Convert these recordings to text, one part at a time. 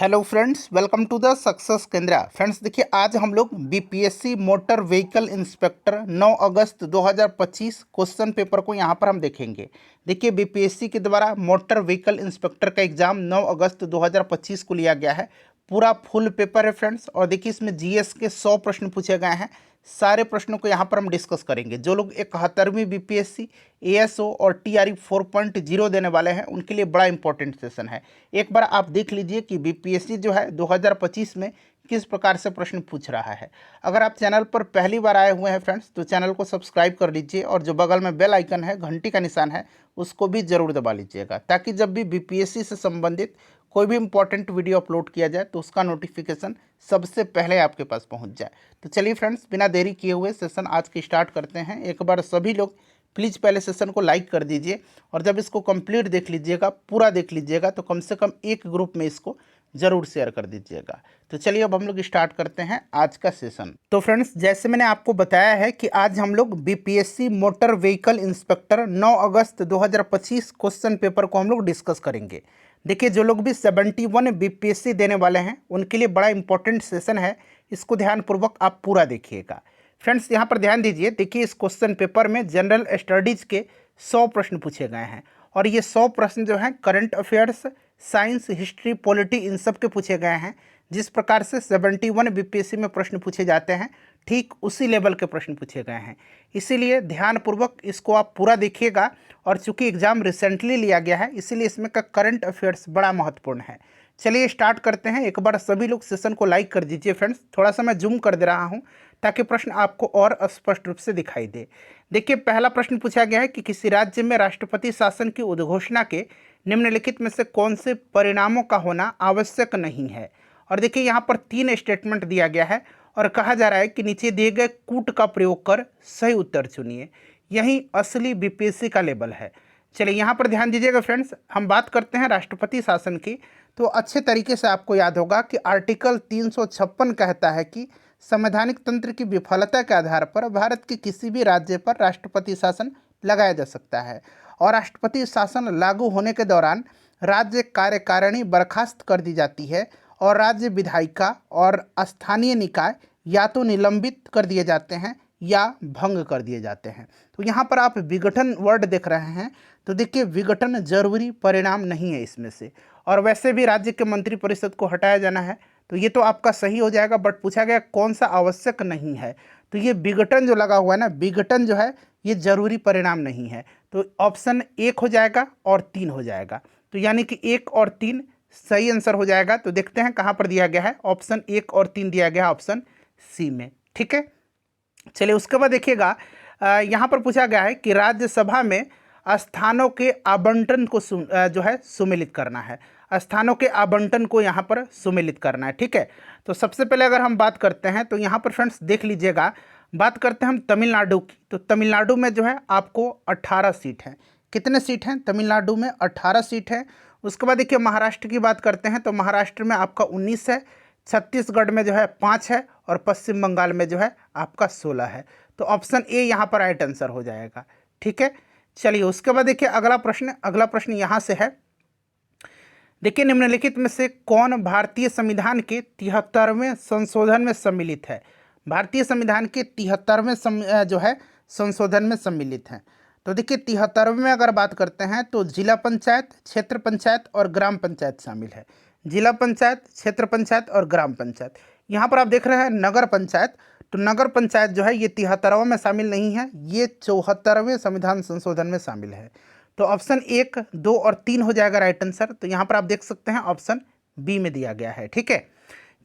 Hello friends, welcome to the success Kendra. Friends देखिए, आज हम लोग बीपीएससी मोटर व्हीकल इंस्पेक्टर 9 अगस्त 2025 क्वेश्चन पेपर को यहाँ पर हम देखेंगे। देखिए, बीपीएससी के द्वारा मोटर व्हीकल इंस्पेक्टर का एग्जाम 9 अगस्त 2025 को लिया गया है। पूरा फुल पेपर है फ्रेंड्स। और देखिए, इसमें जीएस के 100 प्रश्न पूछे गए हैं। सारे प्रश्नों को यहाँ पर हम डिस्कस करेंगे। जो लोग 71वीं बीपीएससी एएसओ और टीआरई 4.0 देने वाले हैं, उनके लिए बड़ा इंपॉर्टेंट सेशन है। एक बार आप देख लीजिए कि बीपीएससी जो है 2025 में किस प्रकार से प्रश्न पूछ रहा है। अगर आप चैनल पर पहली बार आए हुए हैं फ्रेंड्स, तो चैनल को सब्सक्राइब कर लीजिए और जो बगल में बेल आइकन है, घंटी का निशान है, उसको भी जरूर दबा लीजिएगा, ताकि जब भी बीपीएससी से संबंधित कोई भी इंपॉर्टेंट वीडियो अपलोड किया जाए तो उसका नोटिफिकेशन सबसे पहले आपके पास पहुंच जाए। तो चलिए फ्रेंड्स, बिना देरी किए हुए सेशन आज की स्टार्ट करते हैं। एक बार सभी लोग प्लीज़ पहले सेशन को लाइक कर दीजिए, और जब इसको कंप्लीट देख लीजिएगा, पूरा देख लीजिएगा, तो कम से कम एक ग्रुप में इसको ज़रूर शेयर कर दीजिएगा। तो चलिए अब हम लोग स्टार्ट करते हैं आज का सेशन। तो फ्रेंड्स, जैसे मैंने आपको बताया है कि आज हम लोग बीपीएससी मोटर व्हीकल इंस्पेक्टर 9 अगस्त 2025 क्वेश्चन पेपर को हम लोग डिस्कस करेंगे। देखिए, जो लोग भी 71 बीपीएससी देने वाले हैं, उनके लिए बड़ा इंपॉर्टेंट सेशन है। इसको ध्यानपूर्वक आप पूरा देखिएगा। फ्रेंड्स, यहाँ पर ध्यान दीजिए। देखिए, इस क्वेश्चन पेपर में जनरल स्टडीज़ के 100 प्रश्न पूछे गए हैं, और ये 100 प्रश्न जो हैं current affairs, science, history, polity, इन सब के पूछे गए हैं। जिस प्रकार से 71 बीपीएससी में प्रश्न पूछे जाते हैं, ठीक उसी लेवल के प्रश्न पूछे गए हैं। इसीलिए ध्यानपूर्वक इसको आप पूरा देखिएगा। और चूंकि एग्ज़ाम रिसेंटली लिया गया है, इसीलिए इसमें का करंट अफेयर्स बड़ा महत्वपूर्ण है। चलिए स्टार्ट करते हैं। एक बार सभी लोग सेशन को लाइक कर दीजिए फ्रेंड्स। थोड़ा सा मैं जूम कर दे रहा हूँ ताकि प्रश्न आपको और स्पष्ट रूप से दिखाई दे। देखिए, पहला प्रश्न पूछा गया है कि किसी राज्य में राष्ट्रपति शासन की उद्घोषणा के निम्नलिखित में से कौन से परिणामों का होना आवश्यक नहीं है। और देखिए, यहाँ पर 3 स्टेटमेंट दिया गया है, और कहा जा रहा है कि नीचे दिए गए कूट का प्रयोग कर सही उत्तर चुनिए। यही असली बीपीएससी का लेवल है। चलिए यहाँ पर ध्यान दीजिएगा फ्रेंड्स। हम बात करते हैं राष्ट्रपति शासन की, तो अच्छे तरीके से आपको याद होगा कि आर्टिकल 356 कहता है कि संवैधानिक तंत्र की विफलता के आधार पर भारत के किसी भी राज्य पर राष्ट्रपति शासन लगाया जा सकता है, और राष्ट्रपति शासन लागू होने के दौरान राज्य कार्यकारिणी बर्खास्त कर दी जाती है, और राज्य विधायिका और स्थानीय निकाय या तो निलंबित कर दिए जाते हैं या भंग कर दिए जाते हैं। तो यहाँ पर आप विघटन वर्ड देख रहे हैं, तो देखिए, विघटन जरूरी परिणाम नहीं है इसमें से। और वैसे भी राज्य के मंत्रिपरिषद को हटाया जाना है, तो ये तो आपका सही हो जाएगा। बट पूछा गया कौन सा आवश्यक नहीं है, तो ये विघटन जो लगा हुआ है ना, विघटन जो है ये जरूरी परिणाम नहीं है। तो ऑप्शन 1 हो जाएगा और 3 हो जाएगा। तो यानी कि 1 और 3 सही आंसर हो जाएगा। तो देखते हैं कहाँ पर दिया गया है। ऑप्शन 1 और 3 दिया गया है ऑप्शन सी में। ठीक है, चलिए उसके बाद देखिएगा, यहाँ पर पूछा गया है कि राज्यसभा में स्थानों के आवंटन को जो है सुमेलित करना है। स्थानों के आवंटन को यहाँ पर सुमेलित करना है। ठीक है, तो सबसे पहले अगर हम बात करते हैं, तो यहाँ पर फ्रेंड्स देख लीजिएगा, बात करते हैं हम तमिलनाडु की। तो तमिलनाडु में जो है आपको 18 सीट हैं। कितने सीट हैं तमिलनाडु में? 18 सीट हैं। उसके बाद देखिए, महाराष्ट्र की बात करते हैं, तो महाराष्ट्र में आपका 19 है, छत्तीसगढ़ में जो है 5 है, और पश्चिम बंगाल में जो है आपका 16 है। तो ऑप्शन ए यहाँ पर राइट आंसर हो जाएगा। ठीक है, चलिए उसके बाद देखिए अगला प्रश्न यहाँ से है। देखिए, निम्नलिखित में से कौन भारतीय संविधान के 73वें संशोधन में सम्मिलित है? भारतीय संविधान के 73वें जो है संशोधन में सम्मिलित हैं। तो देखिए, 73वें में अगर बात करते हैं, तो जिला पंचायत, क्षेत्र पंचायत और ग्राम पंचायत शामिल है। जिला पंचायत, क्षेत्र पंचायत और ग्राम पंचायत। यहाँ पर आप देख रहे हैं नगर पंचायत, तो नगर पंचायत जो है ये 73वें में शामिल नहीं है, ये 74वें संविधान संशोधन में शामिल है। तो ऑप्शन 1, 2 और 3 हो जाएगा राइट आंसर। तो यहाँ पर आप देख सकते हैं ऑप्शन बी में दिया गया है। ठीक है,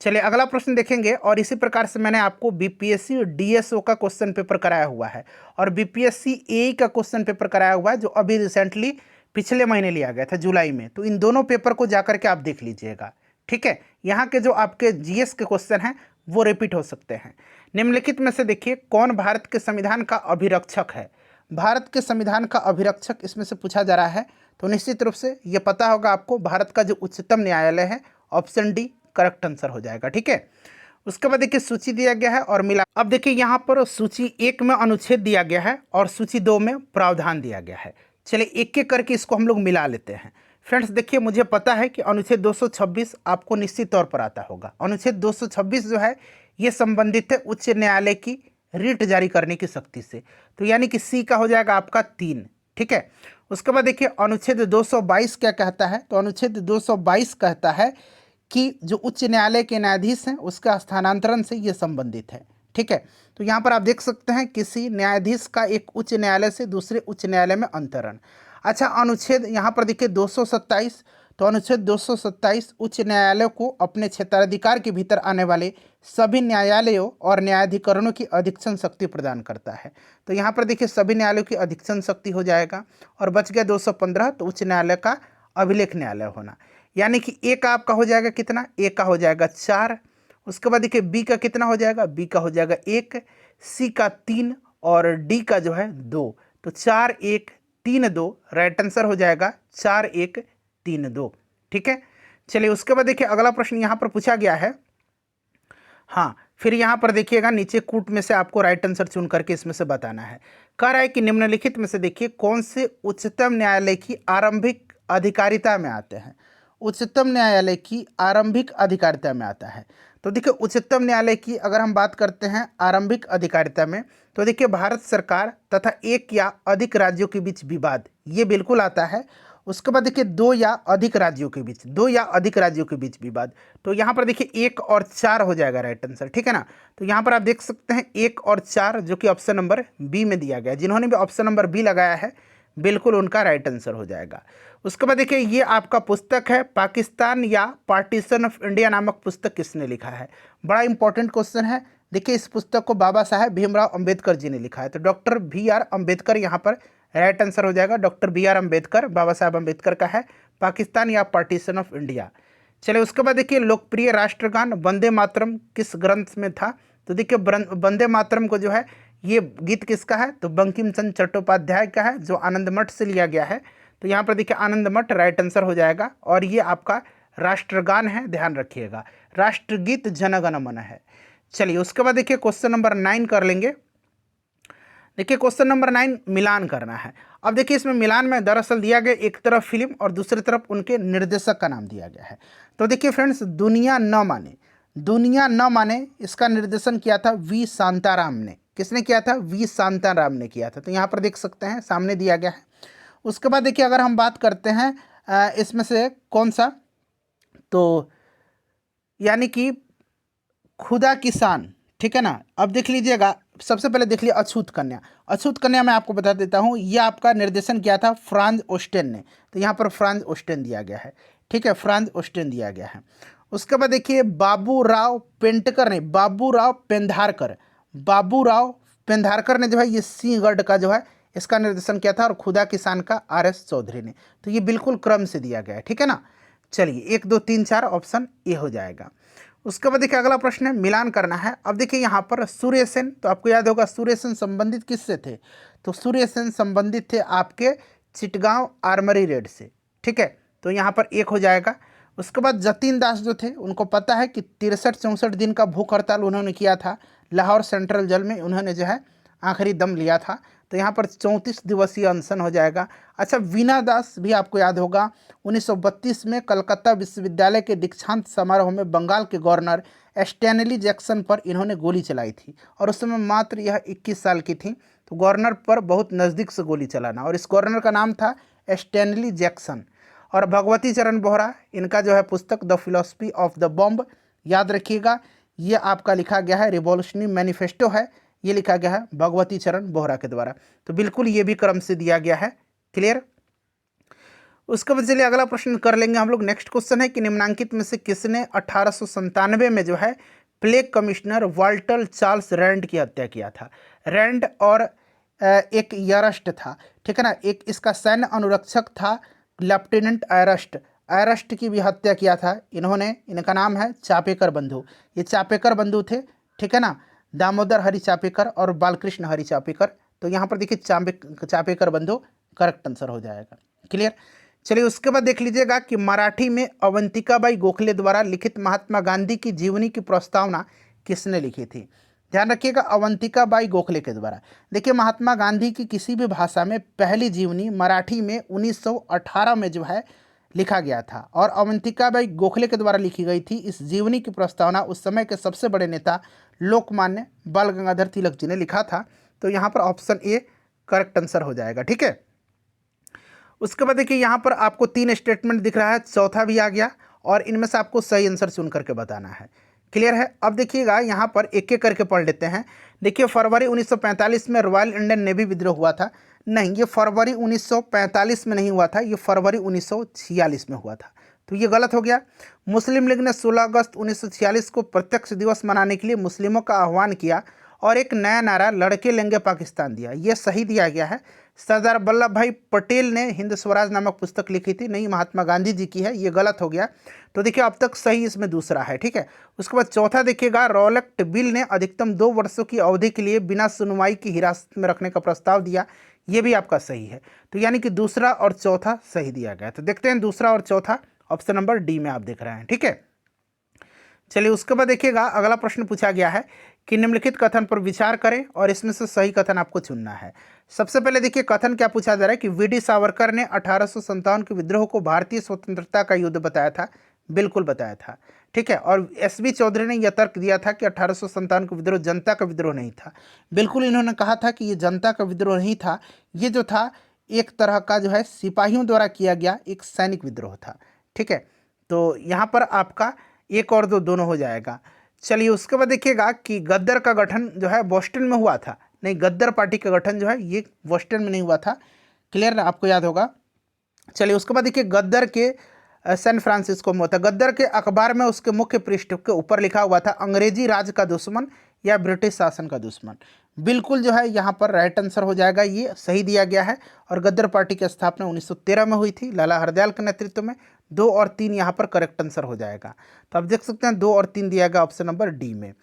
चलिए अगला प्रश्न देखेंगे। और इसी प्रकार से मैंने आपको बीपीएससी डीएसओ का क्वेश्चन पेपर कराया हुआ है, और बीपीएससी एई का क्वेश्चन पेपर कराया हुआ है, जो अभी रिसेंटली पिछले महीने लिया गया था जुलाई में। तो इन दोनों पेपर को जाकर के आप देख लीजिएगा। ठीक है, यहाँ के जो आपके जीएस के क्वेश्चन हैं वो रिपीट हो सकते हैं। निम्नलिखित में से देखिए, कौन भारत के संविधान का अभिरक्षक है? भारत के संविधान का अभिरक्षक इसमें से पूछा जा रहा है। तो निश्चित रूप से ये पता होगा आपको, भारत का जो उच्चतम न्यायालय है। ऑप्शन डी करेक्ट आंसर हो जाएगा। ठीक है, उसके बाद देखिए सूची दिया गया है और मिला। अब देखिए, यहाँ पर सूची 1 में अनुच्छेद दिया गया है और सूची 2 में प्रावधान दिया गया है। चलिए एक एक करके इसको हम लोग मिला लेते हैं। फ्रेंड्स देखिए, मुझे पता है कि अनुच्छेद 226 आपको निश्चित तौर पर आता होगा। अनुच्छेद 226 जो है ये संबंधित है उच्च न्यायालय की रिट जारी करने की शक्ति से, तो यानी कि सी का हो जाएगा आपका 3। ठीक है, उसके बाद देखिए अनुच्छेद 222 क्या कहता है, तो अनुच्छेद 222 कहता है कि जो उच्च न्यायालय के न्यायाधीश हैं उसका स्थानांतरण से ये संबंधित है। ठीक है, तो यहाँ पर आप देख सकते हैं किसी न्यायाधीश का एक उच्च न्यायालय से दूसरे उच्च न्यायालय में अंतरण। अच्छा, अनुच्छेद यहाँ पर देखिए 227, तो अनुच्छेद 227 उच्च न्यायालय को अपने क्षेत्राधिकार के भीतर आने वाले सभी न्यायालयों और न्यायाधिकरणों की अधीक्षण शक्ति प्रदान करता है। तो यहाँ पर देखिए सभी न्यायालयों की अधीक्षण शक्ति हो जाएगा, और बच गया 215, तो उच्च न्यायालय का अभिलेख न्यायालय होना, यानी कि ए का आपका हो जाएगा कितना, ए का हो जाएगा 4। उसके बाद देखिए बी का कितना हो जाएगा, बी का हो जाएगा 1, सी का 3 और डी का जो है 2। तो 4 1 3 2, राइट आंसर हो जाएगा 4 1 3 2। ठीक है, चलिए उसके बाद देखिए अगला प्रश्न यहाँ पर पूछा गया है। हाँ, फिर यहाँ पर देखिएगा नीचे कूट में से आपको राइट आंसर चुन करके इसमें से बताना है। कह रहा है कि निम्नलिखित में से देखिए कौन से उच्चतम न्यायालय की आरंभिक अधिकारिता में आते हैं। उच्चतम न्यायालय की आरंभिक अधिकारिता में आता है, तो देखिए उच्चतम न्यायालय की अगर हम बात करते हैं आरंभिक अधिकारिता में, तो देखिए भारत सरकार तथा एक या अधिक राज्यों के बीच विवाद, ये बिल्कुल आता है। उसके बाद देखिए दो या अधिक राज्यों के बीच, दो या अधिक राज्यों के बीच विवाद, तो यहाँ पर देखिए 1 और 4 हो जाएगा राइट आंसर। ठीक है ना, तो यहाँ पर आप देख सकते हैं 1 और 4 जो कि ऑप्शन नंबर बी में दिया गया है। जिन्होंने भी ऑप्शन नंबर बी लगाया है बिल्कुल उनका राइट आंसर हो जाएगा। उसके बाद देखिए ये आपका पुस्तक है पाकिस्तान या पार्टीशन ऑफ इंडिया नामक पुस्तक किसने लिखा है। बड़ा इंपॉर्टेंट क्वेश्चन है। देखिए इस पुस्तक को बाबा साहेब भीमराव अंबेडकर जी ने लिखा है, तो डॉक्टर BR अम्बेडकर यहाँ पर राइट आंसर हो जाएगा। डॉक्टर BR अम्बेडकर, बाबा साहेब अम्बेडकर का है पाकिस्तान या पार्टीशन ऑफ इंडिया। चलिए उसके बाद देखिए लोकप्रिय राष्ट्रगान वंदे मातरम किस ग्रंथ में था, तो देखिए वंदे मातरम को जो है ये गीत किसका है, तो बंकिम चंद्र चट्टोपाध्याय का है, जो आनंद मठ से लिया गया है। तो यहाँ पर देखिए आनंद मठ राइट आंसर हो जाएगा, और ये आपका राष्ट्रगान है, ध्यान रखिएगा। राष्ट्रगीत जन गण मन है। चलिए उसके बाद देखिए क्वेश्चन नंबर 9 कर लेंगे। देखिए क्वेश्चन नंबर 9 मिलान करना है। अब देखिए इसमें मिलान में दरअसल दिया गया एक तरफ फिल्म और दूसरी तरफ उनके निर्देशक का नाम दिया गया है। तो देखिए फ्रेंड्स, दुनिया न माने, दुनिया न माने इसका निर्देशन किया था वी शांताराम ने। किसने किया था, वी शांताराम ने किया था। तो यहाँ पर देख सकते हैं सामने दिया गया है। उसके बाद देखिए अगर हम बात करते हैं इसमें से कौन सा, तो यानी कि खुदा किसान। ठीक है ना, अब देख लीजिएगा, सबसे पहले देख लिया अछूत कन्या। अछूत कन्या मैं आपको बता देता हूँ, यह आपका निर्देशन किया था फ्रांज ओस्टेन ने। तो यहाँ पर फ्रांज ओस्टेन दिया गया है। ठीक है, फ्रांज ओस्टेन दिया गया है। उसके बाद देखिए बाबूराव पेंटकर ने, बाबूराव पेंधारकर, बाबूराव पेंधारकर ने जो है ये सिंहगढ़ का जो है इसका निर्देशन किया था, और खुदा किसान का RS चौधरी ने। तो ये बिल्कुल क्रम से दिया गया है। ठीक है ना, चलिए 1 2 3 4 ऑप्शन ए हो जाएगा। उसके बाद देखिए अगला प्रश्न है मिलान करना है। अब देखिए यहाँ पर सूर्य सेन, तो आपको याद होगा सूर्य सेन संबंधित किससे थे, तो सूर्य सेन संबंधित थे आपके चिटगांव आर्मरी रेड से। ठीक है, तो यहाँ पर 1 हो जाएगा। उसके बाद जतीन दास जो थे, उनको पता है कि 63-64 दिन का भूख हड़ताल उन्होंने किया था लाहौर सेंट्रल जेल में, उन्होंने जो है आखिरी दम लिया था। तो यहाँ पर 34 दिवसीय अनशन हो जाएगा। अच्छा, वीना दास भी आपको याद होगा, 1932 में कलकत्ता विश्वविद्यालय के दीक्षांत समारोह में बंगाल के गवर्नर स्टैनली जैक्सन पर इन्होंने गोली चलाई थी, और उस समय मात्र यह 21 साल की थी। तो गवर्नर पर बहुत नज़दीक से गोली चलाना, और इस गवर्नर का नाम था स्टैनली जैक्सन। और भगवती चरण बोहरा, इनका जो है पुस्तक the philosophy of the bomb, याद रखिएगा ये आपका लिखा गया है, रिवॉल्यूशनरी मैनिफेस्टो है, ये लिखा गया है भगवती चरण बोहरा के द्वारा। तो बिल्कुल ये भी क्रम से दिया गया है। क्लियर। उसके बाद चलिए अगला प्रश्न कर लेंगे हम लोग। नेक्स्ट क्वेश्चन है कि निम्नांकित में से किसने 1897 में जो है plague commissioner Walter Charles Rand की हत्या किया था। रैंड और एक यरस्ट था। ठीक है ना, एक इसका सैन्य अनुरक्षक था लेफ्टिनेंट एरस्ट, एरस्ट की भी हत्या किया था इन्होंने। इनका नाम है चापेकर बंधु। ये चापेकर बंधु थे। ठीक है ना, दामोदर हरि चापेकर और बालकृष्ण हरि चापेकर। तो यहाँ पर देखिए चापेकर बंधु करेक्ट आंसर हो जाएगा। क्लियर। चलिए उसके बाद देख लीजिएगा कि मराठी में अवंतिकाबाई गोखले द्वारा लिखित महात्मा गांधी की जीवनी की प्रस्तावना किसने लिखी थी। ध्यान रखिएगा, अवंतिकाबाई गोखले के द्वारा। देखिए महात्मा गांधी की किसी भी भाषा में पहली जीवनी मराठी में 1918 में जो है लिखा गया था और अवंतिकाबाई गोखले के द्वारा लिखी गई थी। इस जीवनी की प्रस्तावना उस समय के सबसे बड़े नेता लोकमान्य बाल गंगाधर तिलक जी ने लिखा था। तो यहाँ पर ऑप्शन ए करेक्ट आंसर हो जाएगा। ठीक है, उसके बाद देखिए यहाँ पर आपको 3 स्टेटमेंट दिख रहा है, चौथा भी आ गया और इनमें से आपको सही आंसर चुन करके बताना है। क्लियर है। अब देखिएगा यहाँ पर एक एक करके पढ़ लेते हैं। देखिए फरवरी 1945 में रॉयल इंडियन नेवी विद्रोह हुआ था। नहीं, ये फरवरी 1945 में नहीं हुआ था, ये फरवरी 1946 में हुआ था, तो ये गलत हो गया। मुस्लिम लीग ने 16 अगस्त 1946 को प्रत्यक्ष दिवस मनाने के लिए मुस्लिमों का आह्वान किया और एक नया नारा लड़के लेंगे पाकिस्तान दिया, ये सही दिया गया है। सरदार वल्लभ भाई पटेल ने हिंद स्वराज नामक पुस्तक लिखी थी, नहीं महात्मा गांधी जी की है, ये गलत हो गया। तो देखिए अब तक सही इसमें दूसरा है। ठीक है, उसके बाद चौथा देखिएगा, रॉलेक्ट बिल ने अधिकतम 2 वर्षों की अवधि के लिए बिना सुनवाई की हिरासत में रखने का प्रस्ताव दिया, ये भी आपका सही है। तो यानी कि दूसरा और चौथा सही दिया गया। तो देखते हैं दूसरा और चौथा, ऑप्शन नंबर डी में आप देख रहे हैं। ठीक है, चलिए उसके बाद देखिएगा अगला प्रश्न पूछा गया है कि निम्नलिखित कथन पर विचार करें और इसमें से सही कथन आपको चुनना है। सबसे पहले देखिए कथन क्या पूछा जा रहा है कि वी डी सावरकर ने 1857 के विद्रोह को भारतीय स्वतंत्रता का युद्ध बताया था। बिल्कुल बताया था। ठीक है, और एस बी चौधरी ने यह तर्क दिया था कि 1857 का विद्रोह जनता का विद्रोह नहीं था। बिल्कुल इन्होंने कहा था कि ये जनता का विद्रोह नहीं था, ये जो था एक तरह का जो है सिपाहियों द्वारा किया गया एक सैनिक विद्रोह था। ठीक है, तो यहाँ पर आपका एक और दो दोनों हो जाएगा। चलिए उसके बाद देखिएगा कि गद्दर का गठन जो है बोस्टन में हुआ था। नहीं, गद्दर पार्टी का गठन जो है ये बोस्टन में नहीं हुआ था। क्लियर ना, आपको याद होगा। चलिए उसके बाद देखिए गद्दर के सैन फ्रांसिस्को में होता। गद्दर के अखबार में उसके मुख्य पृष्ठ के ऊपर लिखा हुआ था अंग्रेजी राज का दुश्मन या ब्रिटिश शासन का दुश्मन। बिल्कुल जो है यहाँ पर राइट आंसर हो जाएगा, ये सही दिया गया है। और गद्दर पार्टी की स्थापना 1913 में हुई थी लाला हरदयाल के नेतृत्व में। 2 और 3 यहाँ पर करेक्ट आंसर हो जाएगा। तो आप देख सकते हैं 2 और 3 दिया गया ऑप्शन नंबर डी में।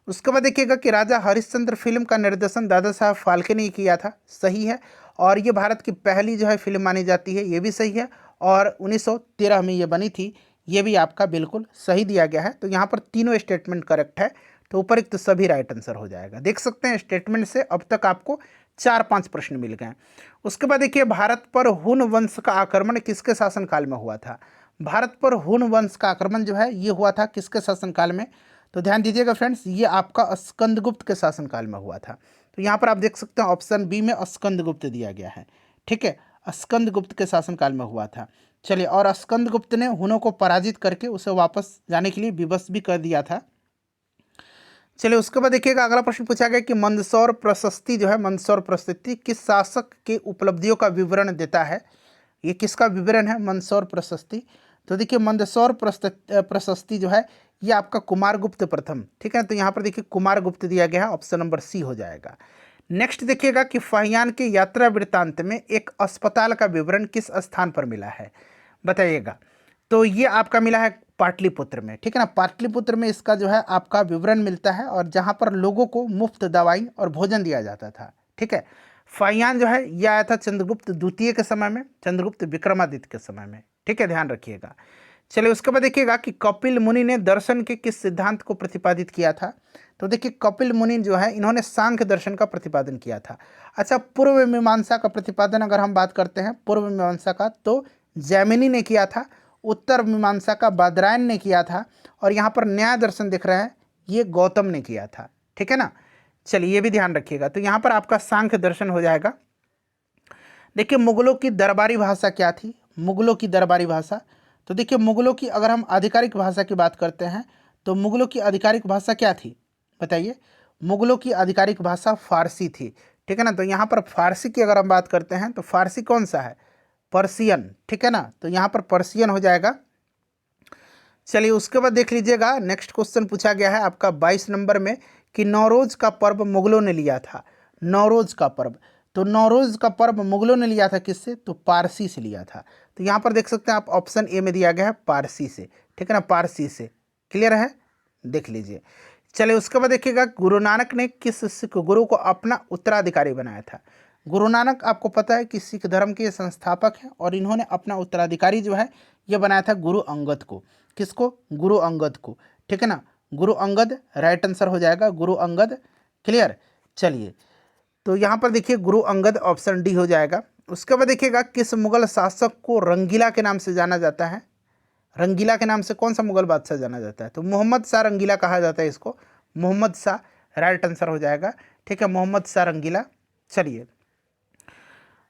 उसके बाद देखिएगा कि राजा हरिश्चंद्र फिल्म का निर्देशन दादा साहब फाल्के ने किया था, सही है। और ये भारत की पहली जो है फिल्म मानी जाती है, ये भी सही है। और 1913 में ये बनी थी, ये भी आपका बिल्कुल सही दिया गया है। तो यहाँ पर तीनों स्टेटमेंट करेक्ट है, तो ऊपर तो सभी राइट आंसर हो जाएगा। देख सकते हैं स्टेटमेंट से अब तक आपको 4-5 प्रश्न मिल गए। उसके बाद देखिए भारत पर हुन वंश का आक्रमण किसके शासनकाल में हुआ था। भारत पर हुन वंश का आक्रमण जो है ये हुआ था किसके शासनकाल में। तो ध्यान दीजिएगा फ्रेंड्स, ये आपका स्कंदगुप्त के शासनकाल में हुआ था। तो यहाँ पर आप देख सकते हैं ऑप्शन बी में स्कंदगुप्त दिया गया है। ठीक है, स्कंदगुप्त के शासनकाल में हुआ था। चलिए, और स्कंदगुप्त ने हुनों को पराजित करके उसे वापस जाने के लिए विवश भी कर दिया था। चलिए उसके बाद देखिएगा अगला प्रश्न पूछा गया कि मंदसौर प्रशस्ति जो है, मंदसौर प्रशस्ति किस शासक के उपलब्धियों का विवरण देता है। ये किसका विवरण है मंदसौर प्रशस्ति। तो देखिए मंदसौर प्रशस्ति जो है ये आपका कुमारगुप्त प्रथम। ठीक है, तो यहाँ पर देखिए कुमारगुप्त दिया गया है, ऑप्शन नंबर सी हो जाएगा। नेक्स्ट देखिएगा कि फाहियान के यात्रा वृत्तांत में एक अस्पताल का विवरण किस स्थान पर मिला है, बताइएगा। तो ये आपका मिला है पाटलिपुत्र में। ठीक है ना, पाटलिपुत्र में इसका जो है आपका विवरण मिलता है और जहाँ पर लोगों को मुफ्त दवाई और भोजन दिया जाता था। ठीक है, फाहियान जो है यह आया था चंद्रगुप्त द्वितीय के समय में, चंद्रगुप्त विक्रमादित्य के समय में। ठीक है, ध्यान रखिएगा। चलिए उसके बाद देखिएगा कि कपिल मुनि ने दर्शन के किस सिद्धांत को प्रतिपादित किया था। तो देखिए कपिल मुनि जो है इन्होंने सांख्य दर्शन का प्रतिपादन किया था। अच्छा, पूर्व मीमांसा का प्रतिपादन अगर हम बात करते हैं पूर्व मीमांसा का, तो जैमिनी ने किया था। उत्तर मीमांसा का बादरायण ने किया था। और यहाँ पर न्याय दर्शन दिख रहे हैं, ये गौतम ने किया था। ठीक है ना, चलिए ये भी ध्यान रखिएगा। तो यहाँ पर आपका सांख्य दर्शन हो जाएगा। देखिए मुगलों की दरबारी भाषा क्या थी, मुगलों की दरबारी भाषा। तो देखिए मुगलों की अगर हम आधिकारिक भाषा की बात करते हैं तो मुगलों की आधिकारिक भाषा क्या थी, बताइए। मुगलों की आधिकारिक भाषा फारसी थी। ठीक है ना, तो यहाँ पर फारसी की अगर हम बात करते हैं तो फारसी कौन सा है, पर्शियन। ठीक है ना, तो यहाँ पर पर्शियन हो जाएगा। चलिए उसके बाद देख लीजिएगा नेक्स्ट क्वेश्चन पूछा गया है आपका 22 नंबर में कि नौरोज का पर्व मुगलों ने लिया था। नौरोज का पर्व, तो नौरोज का पर्व मुगलों ने लिया था किससे, तो पारसी से लिया था। तो यहाँ पर देख सकते हैं आप ऑप्शन ए में दिया गया है पारसी से। ठीक है ना, पारसी से। क्लियर है, देख लीजिए। चलिए उसके बाद देखिएगा गुरु नानक ने किस सिख गुरु को अपना उत्तराधिकारी बनाया था। गुरु नानक आपको पता है कि सिख धर्म के संस्थापक हैं और इन्होंने अपना उत्तराधिकारी जो है ये बनाया था गुरु अंगद को। किसको, गुरु अंगद को। ठीक है ना, गुरु अंगद राइट आंसर हो जाएगा, गुरु अंगद। क्लियर, चलिए तो यहाँ पर देखिए गुरु अंगद ऑप्शन डी हो जाएगा। उसके बाद देखिएगा किस मुगल शासक को रंगीला के नाम से जाना जाता है? रंगीला के नाम से कौन सा मुगल बादशाह जाना जाता है? तो मोहम्मद शाह रंगीला कहा जाता है इसको, मोहम्मद शाह राइट आंसर हो जाएगा। ठीक है, मोहम्मद शाह रंगीला। चलिए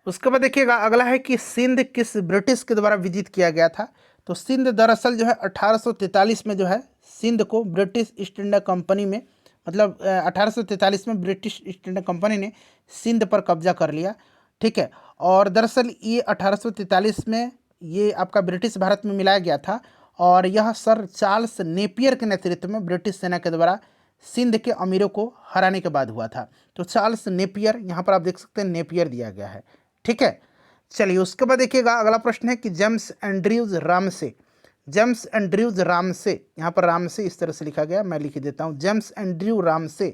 उसके बाद देखिएगा अगला है कि सिंध किस ब्रिटिश के द्वारा विजित किया गया था? तो सिंध दरअसल जो है 1843 में जो है सिंध को ब्रिटिश ईस्ट इंडिया कंपनी में, मतलब 1843 में ब्रिटिश ईस्ट इंडिया कंपनी ने सिंध पर कब्जा कर लिया। ठीक है, और दरअसल ये 1843 में ये आपका ब्रिटिश भारत में मिलाया गया था, और यह सर चार्ल्स नेपियर के नेतृत्व में ब्रिटिश सेना के द्वारा सिंध के अमीरों को हराने के बाद हुआ था। तो चार्ल्स नेपियर, यहाँ पर आप देख सकते हैं नेपियर दिया गया है। ठीक है, चलिए उसके बाद देखिएगा अगला प्रश्न है कि James Andrews Ramsay, James Andrews Ramsay, यहाँ पर रामसे इस तरह से लिखा गया, मैं लिख देता हूँ, जेम्स एंड्रयू रामसे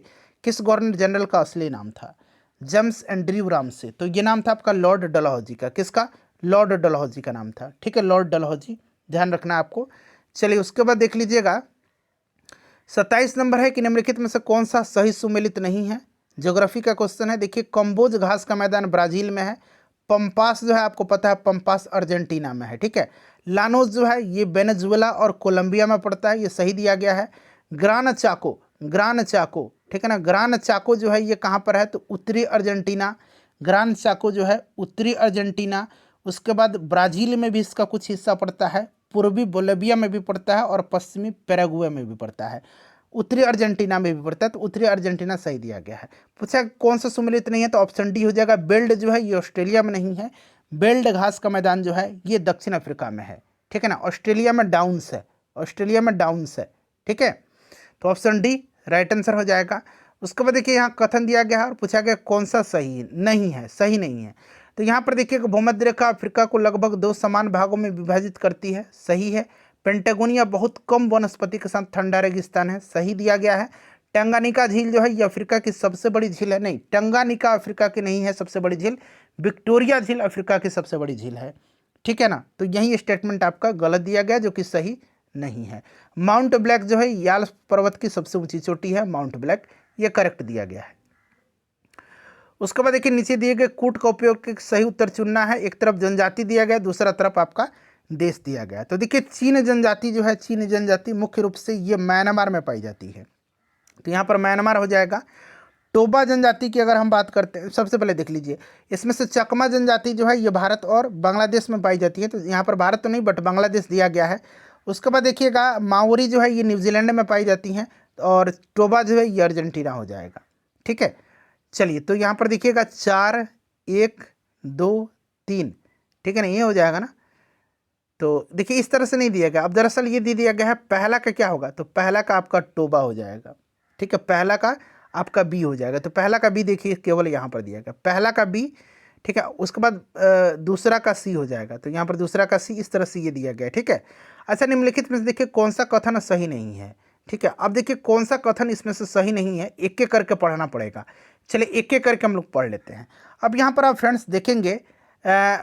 किस गवर्नर जनरल का असली नाम था? जेम्स एंड्रयू रामसे, तो ये नाम था आपका लॉर्ड डलहौजी का। किसका? लॉर्ड डलहौजी का नाम था। ठीक है, लॉर्ड डलहौजी, ध्यान रखना आपको। चलिए उसके बाद देख लीजिएगा 27 नंबर है कि निम्नलिखित में से कौन सा सही सुमेलित नहीं है? ज्योग्राफी का क्वेश्चन है। देखिए कंबोज घास का मैदान ब्राजील में है, पंपास जो है आपको पता है पंपास अर्जेंटीना में है। ठीक है, लानोस जो है ये वेनेजुएला और कोलंबिया में पड़ता है, ये सही दिया गया है। ग्रान चाको, ग्रान चाको, ठीक है ना, ग्रान चाको जो है ये कहाँ पर है? तो उत्तरी अर्जेंटीना, ग्रान चाको जो है उत्तरी अर्जेंटीना। उसके बाद ब्राज़ील में भी इसका कुछ हिस्सा पड़ता है, पूर्वी बोलिविया में भी पड़ता है और पश्चिमी पैराग्वे में भी पड़ता है, उत्तरी अर्जेंटीना में भी पड़ता है। तो उत्तरी अर्जेंटीना सही दिया गया है। पूछा कौन सा सुमेलित नहीं है? तो ऑप्शन डी हो जाएगा। बेल्ड जो है ये ऑस्ट्रेलिया में नहीं है, बेल्ड घास का मैदान जो है ये दक्षिण अफ्रीका में है। ठीक है ना, ऑस्ट्रेलिया में डाउन्स है, ऑस्ट्रेलिया में डाउन्स है। ठीक है, तो ऑप्शन डी राइट आंसर हो जाएगा। उसके बाद देखिए यहाँ कथन दिया गया है और पूछा गया कौन सा सही नहीं है, सही नहीं है। तो यहाँ पर देखिए भूमध्य रेखा अफ्रीका को लगभग 2 समान भागों में विभाजित करती है, सही है। पेंटागोनिया बहुत कम वनस्पति के साथ ठंडा रेगिस्तान है, सही दिया गया है। टंगानिका झील जो है ये अफ्रीका की सबसे बड़ी झील है, नहीं टंगानिका अफ्रीका की नहीं है सबसे बड़ी झील, विक्टोरिया झील अफ्रीका की सबसे बड़ी झील है। ठीक है ना, तो यही स्टेटमेंट आपका गलत दिया गया जो कि सही नहीं है। माउंट ब्लैक जो है याल पर्वत की सबसे ऊंची चोटी है, माउंट ब्लैक, ये करेक्ट दिया गया है। उसके बाद देखिए नीचे दिए गए कूट का उपयोग के सही उत्तर चुनना है। एक तरफ जनजाति दिया गया, दूसरा तरफ आपका देश दिया गया। तो देखिए चीन जनजाति जो है, चीन जनजाति मुख्य रूप से ये म्यांमार में पाई जाती है, तो यहाँ पर म्यांमार हो जाएगा। टोबा जनजाति की अगर हम बात करते हैं, सबसे पहले देख लीजिए इसमें से चकमा जनजाति जो है ये भारत और बांग्लादेश में पाई जाती है, तो यहाँ पर भारत तो नहीं बट बांग्लादेश दिया गया है। उसके बाद देखिएगा माओरी जो है ये न्यूजीलैंड में पाई जाती हैं, और टोबा जो है ये अर्जेंटीना हो जाएगा। ठीक है, चलिए तो यहाँ पर देखिएगा 4 1 2 3, ठीक है ना, ये हो जाएगा ना। तो देखिए इस तरह से नहीं दिया गया, अब दरअसल ये दे दिया गया है, पहला का क्या होगा? तो पहला का आपका टोबा हो जाएगा। ठीक है, पहला का आपका बी हो जाएगा। तो पहला का बी देखिए केवल यहाँ पर दिया गया, पहला का बी। ठीक है, उसके बाद दूसरा का सी हो जाएगा, तो यहाँ पर दूसरा का सी, इस तरह से ये दिया गया है। ठीक है, अच्छा निम्नलिखित में से देखिए कौन सा कथन सही नहीं है? ठीक है, अब देखिए कौन सा कथन इसमें से सही नहीं है, एक एक करके पढ़ना पड़ेगा। चलिए एक एक करके हम लोग पढ़ लेते हैं। अब यहाँ पर आप फ्रेंड्स देखेंगे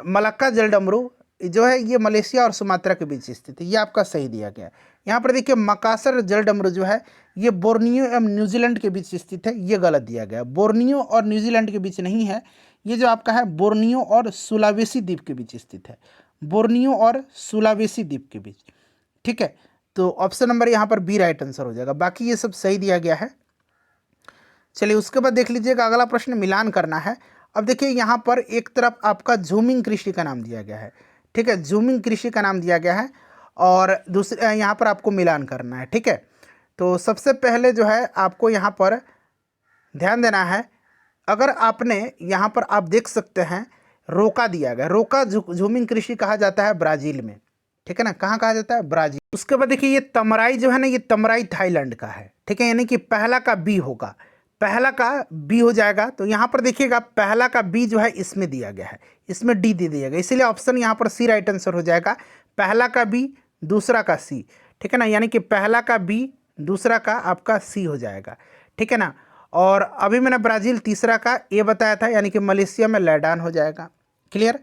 मलक्का जलडमरू जो है ये मलेशिया और सुमात्रा के बीच स्थित है, ये आपका सही दिया गया। यहाँ पर देखिए मकासर जलडमरू जो है ये बोर्नियो एवं न्यूजीलैंड के बीच स्थित है, ये गलत दिया गया। बोर्नियो और न्यूजीलैंड के बीच नहीं है, ये जो आपका है बोर्नियो और सुलावेसी द्वीप के बीच स्थित है, बोर्नियो और सुलावेसी द्वीप के बीच। ठीक है, तो ऑप्शन नंबर यहाँ पर बी राइट आंसर हो जाएगा, बाकी ये सब सही दिया गया है। चलिए उसके बाद देख लीजिएगा अगला प्रश्न मिलान करना है। अब देखिए यहाँ पर एक तरफ आपका झूमिंग कृषि का नाम दिया गया है। ठीक है, झूमिंग कृषि का नाम दिया गया है, और दूसरे यहाँ पर आपको मिलान करना है। ठीक है, तो सबसे पहले जो है आपको यहाँ पर ध्यान देना है, अगर आपने यहाँ पर आप देख सकते हैं रोका दिया गया, रोका झूमिंग कृषि कहा जाता है ब्राज़ील में। ठीक है ना, कहाँ कहा जाता है? ब्राज़ील। उसके बाद देखिए ये तमराई जो है ना, ये तमराई थाईलैंड का है। ठीक है, यानी कि पहला का बी होगा, पहला का बी हो जाएगा। तो यहाँ पर देखिएगा पहला का बी जो है इसमें दिया गया है, इसमें डी दे दिया गया, इसीलिए ऑप्शन यहाँ पर सी राइट आंसर हो जाएगा। पहला का बी, दूसरा का सी। ठीक है ना, यानी कि पहला का बी, दूसरा का आपका सी हो जाएगा। ठीक है ना, और अभी मैंने ब्राज़ील तीसरा का ए बताया था, यानी कि मलेशिया में लैडान हो जाएगा। क्लियर।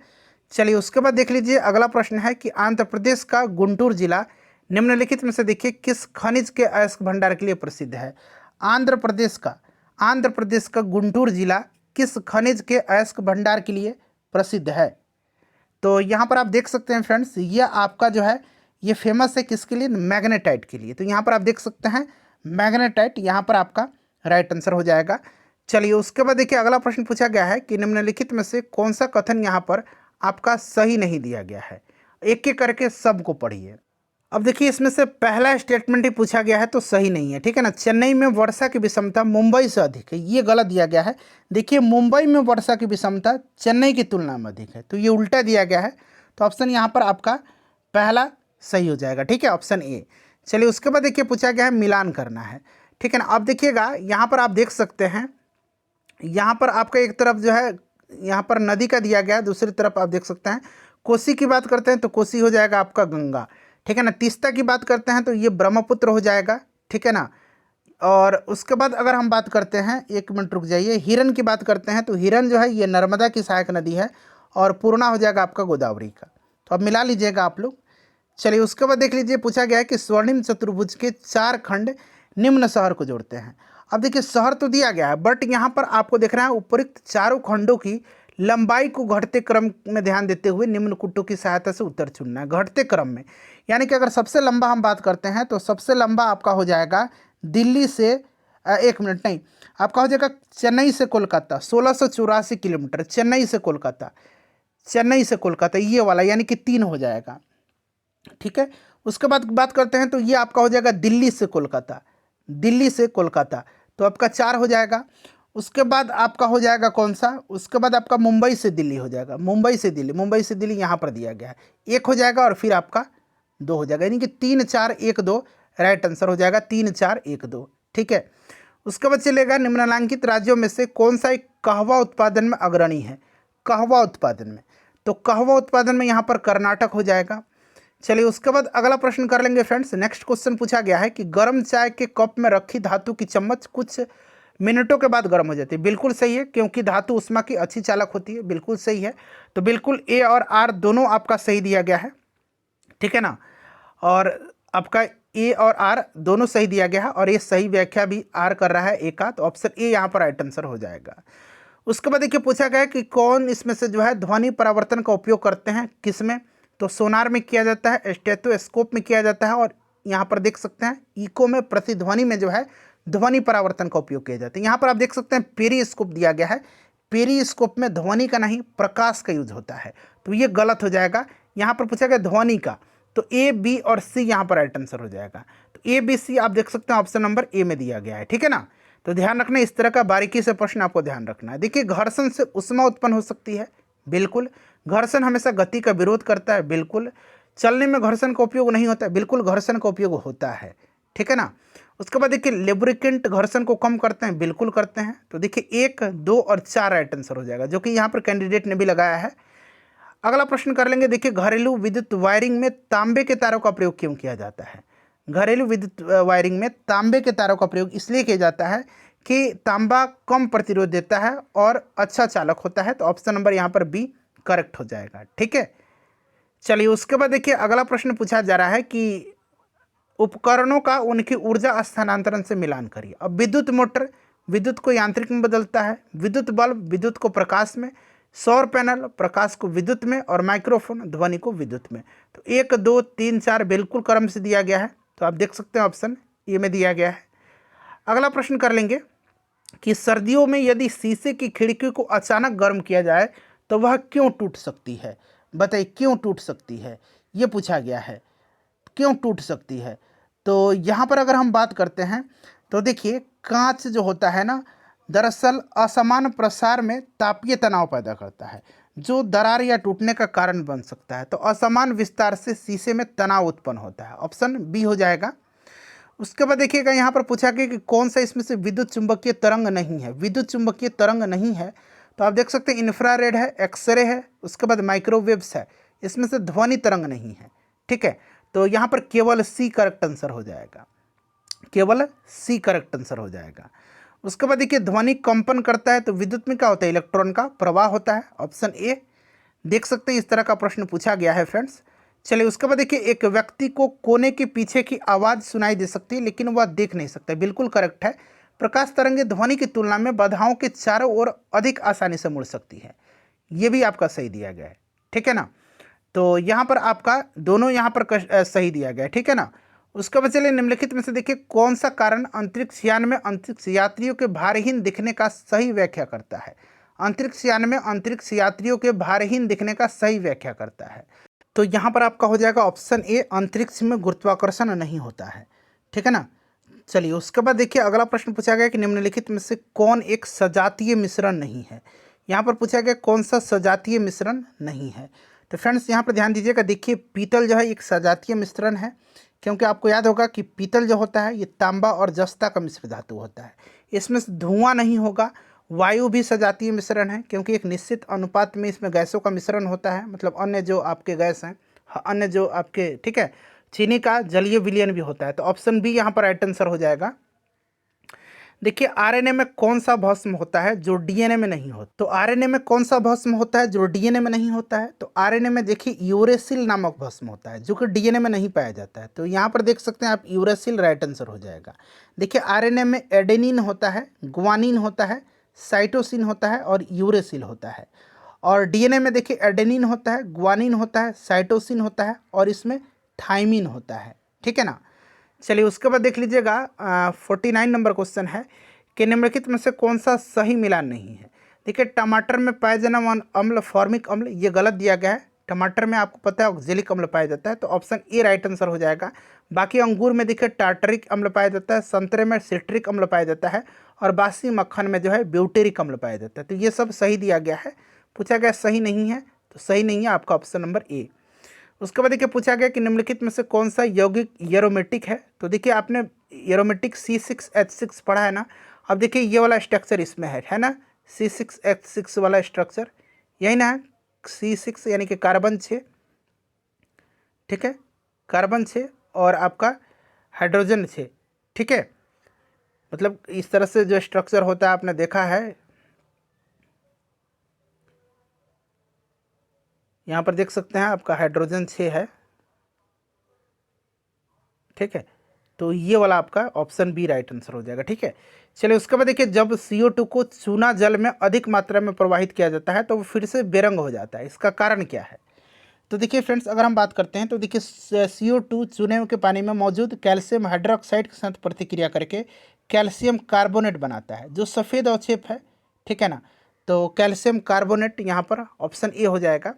चलिए उसके बाद देख लीजिए अगला प्रश्न है कि आंध्र प्रदेश का गुंटूर जिला निम्नलिखित में से देखिए किस खनिज के अयस्क भंडार के लिए प्रसिद्ध है? आंध्र प्रदेश का गुंटूर जिला किस खनिज के अयस्क भंडार के लिए प्रसिद्ध है। तो यहाँ पर आप देख सकते हैं फ्रेंड्स, ये आपका जो है ये फेमस है किसके लिए, मैग्नेटाइट के लिए। तो यहाँ पर आप देख सकते हैं मैग्नेटाइट, यहाँ पर आपका राइट आंसर हो जाएगा। चलिए उसके बाद देखिए अगला प्रश्न पूछा गया है कि निम्नलिखित में से कौन सा कथन यहाँ पर आपका सही नहीं दिया गया है। एक एक करके सबको पढ़िए। अब देखिए इसमें से पहला स्टेटमेंट ही पूछा गया है तो सही नहीं है, ठीक है ना। चेन्नई में वर्षा की विषमता मुंबई से अधिक है, ये गलत दिया गया है। देखिए मुंबई में वर्षा की विषमता चेन्नई की तुलना में अधिक है, तो ये उल्टा दिया गया है। तो ऑप्शन यहाँ पर आपका पहला सही हो जाएगा, ठीक है, ऑप्शन ए। चलिए उसके बाद देखिए पूछा गया है मिलान करना है, ठीक है ना। अब देखिएगा यहाँ पर आप देख सकते हैं, यहाँ पर आपका एक तरफ जो है यहाँ पर नदी का दिया गया है, दूसरी तरफ आप देख सकते हैं कोसी की बात करते हैं तो कोसी हो जाएगा आपका गंगा, ठीक है ना। तीस्ता की बात करते हैं तो ये ब्रह्मपुत्र हो जाएगा, ठीक है ना। और उसके बाद अगर हम बात करते हैं, एक मिनट रुक जाइए, हिरन की बात करते हैं तो हिरन जो है ये नर्मदा की सहायक नदी है और पूर्णा हो जाएगा आपका गोदावरी का। तो अब मिला लीजिएगा आप लोग। चलिए उसके बाद देख लीजिए पूछा गया है कि स्वर्णिम चतुर्भुज के 4 खंड निम्न शहर को जोड़ते हैं। अब देखिए शहर तो दिया गया है, बट यहाँ पर आपको देख रहा है उपरोक्त चारों खंडों की लंबाई को घटते क्रम में ध्यान देते हुए निम्न कुटों की सहायता से उत्तर चुनना है। घटते क्रम में यानी कि अगर सबसे लंबा हम बात करते हैं तो सबसे लंबा आपका हो जाएगा दिल्ली से एक मिनट नहीं, आपका हो जाएगा चेन्नई से कोलकाता 1684 किलोमीटर, चेन्नई से कोलकाता, चेन्नई से कोलकाता ये वाला यानी कि 3 हो जाएगा, ठीक है। उसके बाद बात करते हैं तो ये आपका हो जाएगा दिल्ली से कोलकाता, दिल्ली से कोलकाता, तो आपका 4 हो जाएगा। उसके बाद आपका हो जाएगा कौन सा, उसके बाद आपका मुंबई से दिल्ली हो जाएगा, मुंबई से दिल्ली, मुंबई से दिल्ली यहाँ पर दिया गया है 1 हो जाएगा और फिर आपका 2 हो जाएगा, यानी कि 3 4 1 2 राइट आंसर हो जाएगा 3 4 1 2, ठीक है। उसके बाद चलेगा निम्नलिखित राज्यों में से कौन सा एक कहवा उत्पादन में अग्रणी है, कहवा उत्पादन में, तो कहवा उत्पादन में यहाँ पर कर्नाटक हो जाएगा। चलिए उसके बाद अगला प्रश्न कर लेंगे फ्रेंड्स। नेक्स्ट क्वेश्चन पूछा गया है कि गर्म चाय के कप में रखी धातु की चम्मच कुछ मिनटों के बाद गर्म हो जाती है। बिल्कुल सही है, क्योंकि धातु उष्मा की अच्छी चालक होती है, बिल्कुल सही है। तो बिल्कुल ए और आर दोनों आपका सही दिया गया है, ठीक है ना। और आपका ए और आर दोनों सही दिया गया है और ये सही व्याख्या भी आर कर रहा है ए का, तो ऑप्शन ए यहाँ पर राइट आंसर हो जाएगा। उसके बाद देखिए पूछा गया है कि कौन इसमें से जो है ध्वनि परावर्तन का उपयोग करते हैं, किसमें, तो सोनार में किया जाता है, स्टेथोस्कोप में किया जाता है और यहाँ पर देख सकते हैं इको में प्रतिध्वनि में जो है ध्वनि परावर्तन का उपयोग किया जाता है। यहाँ पर आप देख सकते हैं पेरिस्कोप दिया गया है, पेरिस्कोप में ध्वनि का नहीं प्रकाश का यूज होता है, तो ये गलत हो जाएगा। यहाँ पर पूछा गया ध्वनि का, तो ए बी और सी यहाँ पर राइट आंसर हो जाएगा। तो ए बी सी आप देख सकते हैं ऑप्शन नंबर ए में दिया गया है, ठीक है ना। तो ध्यान रखना, इस तरह का बारीकी से प्रश्न आपको ध्यान रखना है। देखिए घर्षण से ऊष्मा उत्पन्न हो सकती है, बिल्कुल। घर्षण हमेशा गति का विरोध करता है, बिल्कुल। चलने में घर्षण का उपयोग नहीं होता है, बिल्कुल घर्षण का उपयोग होता है, ठीक है ना। उसके बाद देखिए लेब्रिकेंट घर्षण को कम करते हैं, बिल्कुल करते हैं। तो देखिए 1 2 और 4 राइट आंसर हो जाएगा, जो कि यहाँ पर कैंडिडेट ने भी लगाया है। अगला प्रश्न कर लेंगे। देखिए घरेलू विद्युत वायरिंग में तांबे के तारों का प्रयोग क्यों किया जाता है। घरेलू विद्युत वायरिंग में तांबे के तारों का प्रयोग इसलिए किया जाता है कि तांबा कम प्रतिरोध देता है और अच्छा चालक होता है, तो ऑप्शन नंबर यहाँ पर बी करेक्ट हो जाएगा, ठीक है। चलिए उसके बाद देखिए अगला प्रश्न पूछा जा रहा है कि उपकरणों का उनकी ऊर्जा स्थानांतरण से मिलान करिए। अब विद्युत मोटर विद्युत को यांत्रिक में बदलता है, विद्युत बल्ब विद्युत को प्रकाश में, सौर पैनल प्रकाश को विद्युत में और माइक्रोफोन ध्वनि को विद्युत में। तो 1 2 3 4 बिल्कुल क्रम से दिया गया है, तो आप देख सकते हैं ऑप्शन ए में दिया गया है। अगला प्रश्न कर लेंगे कि सर्दियों में यदि शीशे की खिड़की को अचानक गर्म किया जाए तो वह क्यों टूट सकती है। बताइए क्यों टूट सकती है, ये पूछा गया है, क्यों टूट सकती है। तो यहाँ पर अगर हम बात करते हैं तो देखिए कांच जो होता है ना, दरअसल असमान प्रसार में तापीय तनाव पैदा करता है, जो दरार या टूटने का कारण बन सकता है। तो असमान विस्तार से शीशे में तनाव उत्पन्न होता है, ऑप्शन बी हो जाएगा। उसके बाद देखिएगा यहाँ पर पूछा गया कि कौन सा इसमें से विद्युत चुंबकीय तरंग नहीं है। विद्युत चुंबकीय तरंग नहीं है तो आप देख सकते हैं इंफ्रारेड है, एक्सरे है, उसके बाद माइक्रोवेव्स है, इसमें से ध्वनि तरंग नहीं है, ठीक है। तो यहाँ पर केवल सी करेक्ट आंसर हो जाएगा, केवल सी करेक्ट आंसर हो जाएगा। उसके बाद देखिए ध्वनि कंपन करता है तो विद्युत में क्या होता है, इलेक्ट्रॉन का प्रवाह होता है, ऑप्शन ए। देख सकते हैं इस तरह का प्रश्न पूछा गया है फ्रेंड्स। चलिए उसके बाद देखिए एक व्यक्ति को कोने के पीछे की आवाज़ सुनाई दे सकती है लेकिन वह देख नहीं सकता, बिल्कुल करेक्ट है। प्रकाश तरंगें ध्वनि की तुलना में बाधाओं के चारों ओर अधिक आसानी से मुड़ सकती है। ये भी आपका सही दिया गया है, ठीक है ना। तो यहाँ पर आपका दोनों यहाँ पर सही दिया गया है, ठीक है ना। उसके बाद चलिए निम्नलिखित में से देखिए कौन सा कारण अंतरिक्ष यान में अंतरिक्ष यात्रियों के भारहीन दिखने का सही व्याख्या करता है। अंतरिक्ष यान में अंतरिक्ष यात्रियों के भारहीन दिखने का सही व्याख्या करता है। तो यहाँ पर आपका हो जाएगा ऑप्शन ए, अंतरिक्ष में गुरुत्वाकर्षण नहीं होता है, ठीक है ना। चलिए उसके बाद देखिए अगला प्रश्न पूछा गया कि निम्नलिखित में से कौन एक सजातीय मिश्रण नहीं है। यहाँ पर पूछा गया कौन सा सजातीय मिश्रण नहीं है। तो फ्रेंड्स यहाँ पर ध्यान दीजिएगा, देखिए पीतल जो है एक सजातीय मिश्रण है, क्योंकि आपको याद होगा कि पीतल जो होता है ये तांबा और जस्ता का मिश्र धातु होता है। इसमें से धुआं नहीं होगा। वायु भी सजातीय मिश्रण है, क्योंकि एक निश्चित अनुपात में इसमें गैसों का मिश्रण होता है, मतलब अन्य जो आपके गैस हैं, अन्य जो आपके, ठीक है, चीनी का जलीय विलयन भी होता है। तो ऑप्शन बी यहाँ पर राइट आंसर हो जाएगा। देखिए आरएनए में कौन सा भस्म होता है जो डीएनए में नहीं होता। तो आरएनए में कौन सा भस्म होता है जो डीएनए में नहीं होता है। तो आरएनए में देखिए यूरेसिल नामक भस्म होता है जो कि डीएनए में नहीं पाया जाता है। तो यहाँ पर देख सकते हैं आप, यूरेसिल राइट आंसर हो जाएगा। देखिए आरएनए में एडेनिन होता है, ग्वानिन होता है, साइटोसिन होता है और यूरेसिल होता है। और डीएनए में देखिए एडेनिन होता है, ग्वानिन होता है, साइटोसिन होता है और इसमें थाइमिन होता है, ठीक है ना। चलिए उसके बाद देख लीजिएगा 49 नंबर क्वेश्चन है कि निम्नलिखित में से कौन सा सही मिलान नहीं है। देखिए टमाटर में पाया जाने वाला अम्ल फॉर्मिक अम्ल, ये गलत दिया गया है। टमाटर में आपको पता है ऑक्जेलिक अम्ल पाया जाता है, तो ऑप्शन ए राइट आंसर हो जाएगा। बाकी अंगूर में देखिए टार्टरिक अम्ल पाया जाता है, संतरे में सिट्रिक अम्ल पाया जाता है और बासी मक्खन में जो है ब्यूटेरिक अम्ल पाया जाता है। तो ये सब सही दिया गया है। पूछा गया सही नहीं है, तो सही नहीं है आपका ऑप्शन नंबर ए। उसके बाद देखिए पूछा गया कि निम्नलिखित में से कौन सा यौगिक एरोमेटिक है। तो देखिए आपने एरोमेटिक C6H6 पढ़ा है ना। अब देखिए ये वाला स्ट्रक्चर इसमें है ना, C6H6 वाला स्ट्रक्चर यही ना है, C6 यानी कि कार्बन 6, ठीक है, कार्बन 6 और आपका हाइड्रोजन 6, ठीक है। मतलब इस तरह से जो स्ट्रक्चर होता है आपने देखा है। यहाँ पर देख सकते हैं आपका हाइड्रोजन 6 है, ठीक है। तो ये वाला आपका ऑप्शन बी राइट आंसर हो जाएगा, ठीक है। चलिए उसके बाद देखिए जब CO2 को चूना जल में अधिक मात्रा में प्रवाहित किया जाता है तो वो फिर से बेरंग हो जाता है, इसका कारण क्या है। तो देखिए फ्रेंड्स अगर हम बात करते हैं तो देखिए CO2 चूने के पानी में मौजूद कैल्शियम हाइड्रोक्साइड के साथ प्रतिक्रिया करके कैल्शियम कार्बोनेट बनाता है जो सफ़ेद अवक्षेप है, ठीक है ना। तो कैल्शियम कार्बोनेट यहाँ पर ऑप्शन ए हो जाएगा।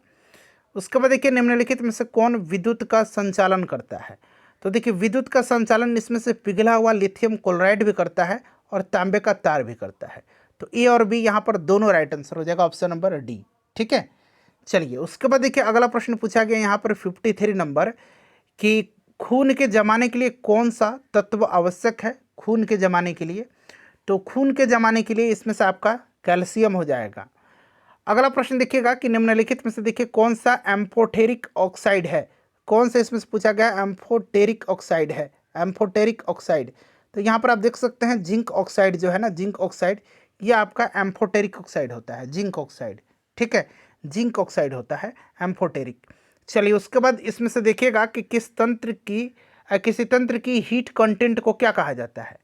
उसके बाद देखिए निम्नलिखित में से कौन विद्युत का संचालन करता है। तो देखिए विद्युत का संचालन इसमें से पिघला हुआ लिथियम क्लोराइड भी करता है और तांबे का तार भी करता है। तो ए और बी यहाँ पर दोनों राइट आंसर हो जाएगा, ऑप्शन नंबर डी, ठीक है। चलिए उसके बाद देखिए अगला प्रश्न पूछा गया यहाँ पर 53 नंबर कि खून के जमाने के लिए कौन सा तत्व आवश्यक है खून के जमाने के लिए। तो खून के जमाने के लिए इसमें से आपका कैल्शियम हो जाएगा। अगला प्रश्न देखिएगा कि निम्नलिखित में से देखिए कौन सा एम्फोटेरिक ऑक्साइड है। कौन सा इसमें से पूछा गया एम्फोटेरिक ऑक्साइड है, एम्फोटेरिक ऑक्साइड। तो यहाँ पर आप देख सकते हैं जिंक ऑक्साइड जो है ना, जिंक ऑक्साइड, ये आपका एम्फोटेरिक ऑक्साइड होता है, जिंक ऑक्साइड, ठीक है, जिंक ऑक्साइड होता है एम्फोटेरिक। चलिए उसके बाद इसमें से देखिएगा कि किसी तंत्र की हीट कंटेंट को क्या कहा जाता है।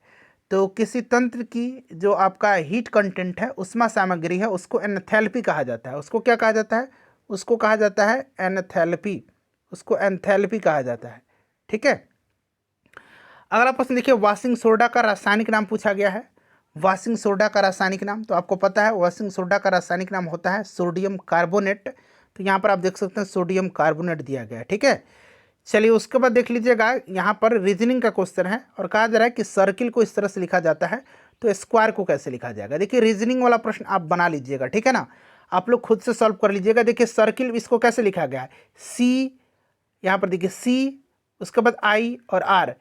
तो किसी तंत्र की जो आपका हीट कंटेंट है, उष्मा सामग्री है, उसको एंथैल्पी कहा जाता है। उसको क्या कहा जाता है, उसको कहा जाता है एंथैल्पी, उसको एंथैल्पी कहा जाता है, ठीक है। अगला प्रश्न देखिए वॉशिंग सोडा का रासायनिक नाम पूछा गया है। वॉशिंग सोडा का रासायनिक नाम, तो आपको पता है वॉशिंग सोडा का रासायनिक नाम होता है सोडियम कार्बोनेट। तो यहाँ पर आप देख सकते हैं सोडियम कार्बोनेट दिया गया है, ठीक है। चलिए उसके बाद देख लीजिएगा यहाँ पर रीजनिंग का क्वेश्चन है और कहा जा रहा है कि सर्किल को इस तरह से लिखा जाता है तो स्क्वायर को कैसे लिखा जाएगा। देखिए रीजनिंग वाला प्रश्न आप बना लीजिएगा, ठीक है ना, आप लोग खुद से सॉल्व कर लीजिएगा। देखिए सर्किल इसको कैसे लिखा गया है, सी, यहाँ पर देखिए सी, उसके बाद आई और आर,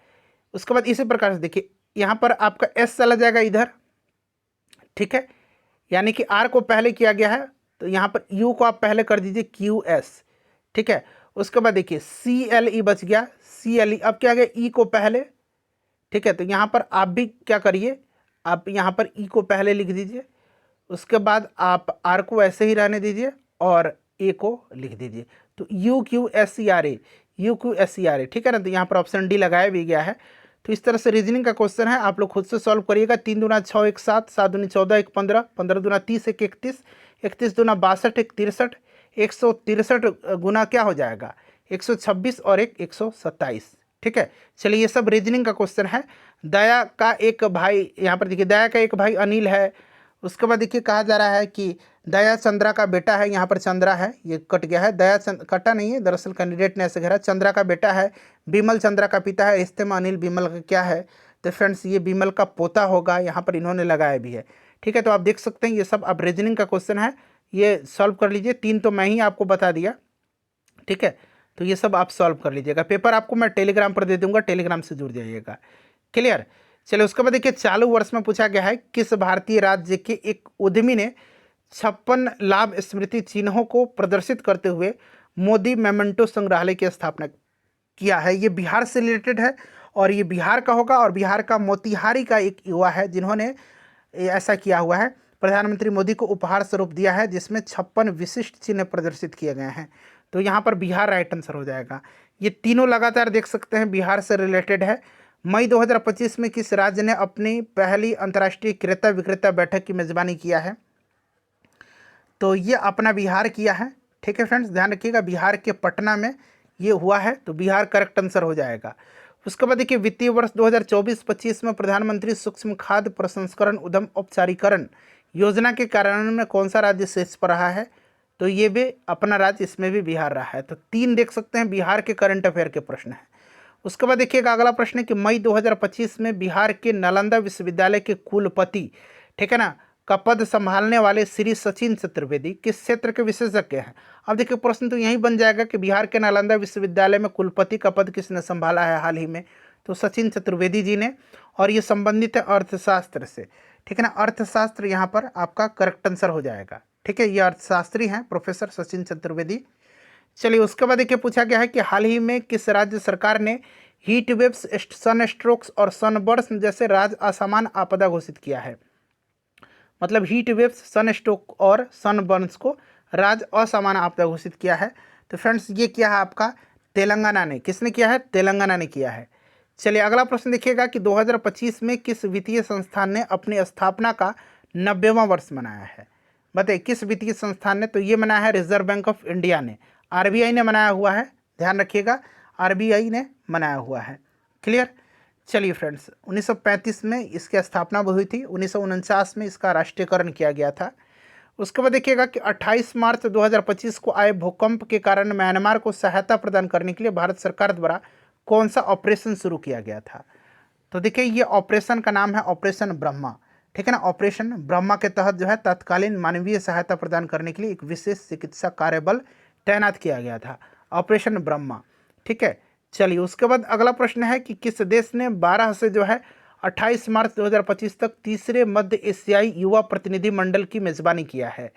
उसके बाद इसी प्रकार से देखिए यहाँ पर आपका एस चला जाएगा इधर, ठीक है, यानी कि आर को पहले किया गया है तो यहाँ पर यू को आप पहले कर दीजिए क्यू एस, ठीक है। उसके बाद देखिए सी एल ई बच गया, सी एल ई, अब क्या गया ई को पहले, ठीक है। तो यहाँ पर आप भी क्या करिए, आप यहाँ पर ई को पहले लिख दीजिए, उसके बाद आप आर को ऐसे ही रहने दीजिए और ए को लिख दीजिए। तो U Q S C R A, U Q S C R A, ठीक है ना। तो यहाँ पर ऑप्शन डी लगाया भी गया है। तो इस तरह से रीजनिंग का क्वेश्चन है, आप लोग खुद से सॉल्व करिएगा। 3 दूना 6 1 7, 7 दूनी 14 1 15, 15 दूना 30 1 31, 31 दूना 62 1 63, 163 गुना क्या हो जाएगा 126 और 127। ठीक है, चलिए ये सब रीजनिंग का क्वेश्चन है। दया का एक भाई, यहाँ पर देखिए दया का एक भाई अनिल है। उसके बाद देखिए कहा जा रहा है कि दया चंद्रा का बेटा है, यहाँ पर चंद्रा है, ये कट गया है, कटा नहीं है, दरअसल कैंडिडेट ने ऐसे घेरा। चंद्रा का बेटा है, बिमल चंद्रा का पिता है, रिश्ते में अनिल बिमल का क्या है, तो फ्रेंड्स ये बिमल का पोता होगा, यहाँ पर इन्होंने लगाया भी है। ठीक है, तो आप देख सकते हैं ये सब अब रीजनिंग का क्वेश्चन है, ये सॉल्व कर लीजिए। 3 तो मैं ही आपको बता दिया। ठीक है, तो ये सब आप सॉल्व कर लीजिएगा। पेपर आपको मैं टेलीग्राम पर दे दूंगा, टेलीग्राम से जुड़ जाइएगा। क्लियर। चलिए उसके बाद देखिए चालू वर्ष में पूछा गया है किस भारतीय राज्य के एक उद्यमी ने 56 लाभ स्मृति चिन्हों को प्रदर्शित करते हुए मोदी मेमेंटो संग्रहालय की स्थापना किया है। ये बिहार से रिलेटेड है और ये बिहार का होगा, और बिहार का मोतिहारी का एक युवा है जिन्होंने ऐसा किया हुआ है। प्रधानमंत्री मोदी को उपहार स्वरूप दिया है, जिसमें 56 विशिष्ट चिन्ह प्रदर्शित किए गए हैं। तो यहाँ पर बिहार राइट आंसर हो जाएगा। ये तीनों लगातार देख सकते हैं बिहार से रिलेटेड है। मई 2025 में किस राज्य ने अपनी पहली अंतर्राष्ट्रीय क्रेता विक्रेता बैठक की मेजबानी किया है, तो ये अपना बिहार किया है। ठीक है फ्रेंड्स, ध्यान रखिएगा बिहार के पटना में ये हुआ है, तो बिहार करेक्ट आंसर हो जाएगा। उसके बाद देखिए वित्तीय वर्ष 2024-25 में प्रधानमंत्री सूक्ष्म खाद्य प्रसंस्करण उद्यम औपचारीकरण योजना के कार्यान्वयन में कौन सा राज्य शीर्ष पर रहा है, तो ये भी अपना राज्य, इसमें भी बिहार रहा है। तो 3 देख सकते हैं बिहार के करंट अफेयर के प्रश्न हैं। उसके बाद देखिएगा अगला प्रश्न है कि मई 2025 में बिहार के नालंदा विश्वविद्यालय के कुलपति, ठीक है ना, का पद संभालने वाले श्री सचिन चतुर्वेदी किस क्षेत्र के विशेषज्ञ हैं। अब देखिए प्रश्न तो यही बन जाएगा कि बिहार के नालंदा विश्वविद्यालय में कुलपति का पद किसने संभाला है हाल ही में, तो सचिन चतुर्वेदी जी ने, और ये संबंधित है अर्थशास्त्र से। ठीक है ना, अर्थशास्त्र यहाँ पर आपका करेक्ट आंसर हो जाएगा। ठीक है, ये अर्थशास्त्री हैं प्रोफेसर सचिन चतुर्वेदी। चलिए उसके बाद देखिए पूछा गया है कि हाल ही में किस राज्य सरकार ने हीट वेव्स, सन स्ट्रोक्स और सनबर्न जैसे राज्य असामान्य आपदा घोषित किया है। मतलब हीट वेव्स, सन स्ट्रोक और सनबर्न्स को राज्य असामान्य आपदा घोषित किया है। तो फ्रेंड्स ये किया है आपका तेलंगाना ने। किसने किया है, तेलंगाना ने किया है। चलिए अगला प्रश्न देखिएगा कि 2025 में किस वित्तीय संस्थान ने अपनी स्थापना का 90वां वर्ष मनाया है। बताइए किस वित्तीय संस्थान ने, तो ये मनाया है रिजर्व बैंक ऑफ इंडिया ने, आरबीआई ने मनाया हुआ है, ध्यान रखिएगा आरबीआई ने मनाया हुआ है। क्लियर। चलिए फ्रेंड्स 1935 में इसकी स्थापना हुई थी, 1949 में इसका राष्ट्रीयकरण किया गया था। उसके बाद देखिएगा कि 28 मार्च 2025 को आए भूकंप के कारण म्यांमार को सहायता प्रदान करने के लिए भारत सरकार द्वारा कौन सा ऑपरेशन शुरू किया गया था, तो देखिए ये ऑपरेशन का नाम है ऑपरेशन ब्रह्मा। ठीक है ना, ऑपरेशन ब्रह्मा के तहत जो है तत्कालीन मानवीय सहायता प्रदान करने के लिए एक विशेष चिकित्सा कार्यबल तैनात किया गया था, ऑपरेशन ब्रह्मा। ठीक है, चलिए उसके बाद अगला प्रश्न है कि किस देश ने 12 से जो है 28 मार्च 2025 तक तीसरे मध्य एशियाई युवा प्रतिनिधि मंडल की मेजबानी किया है।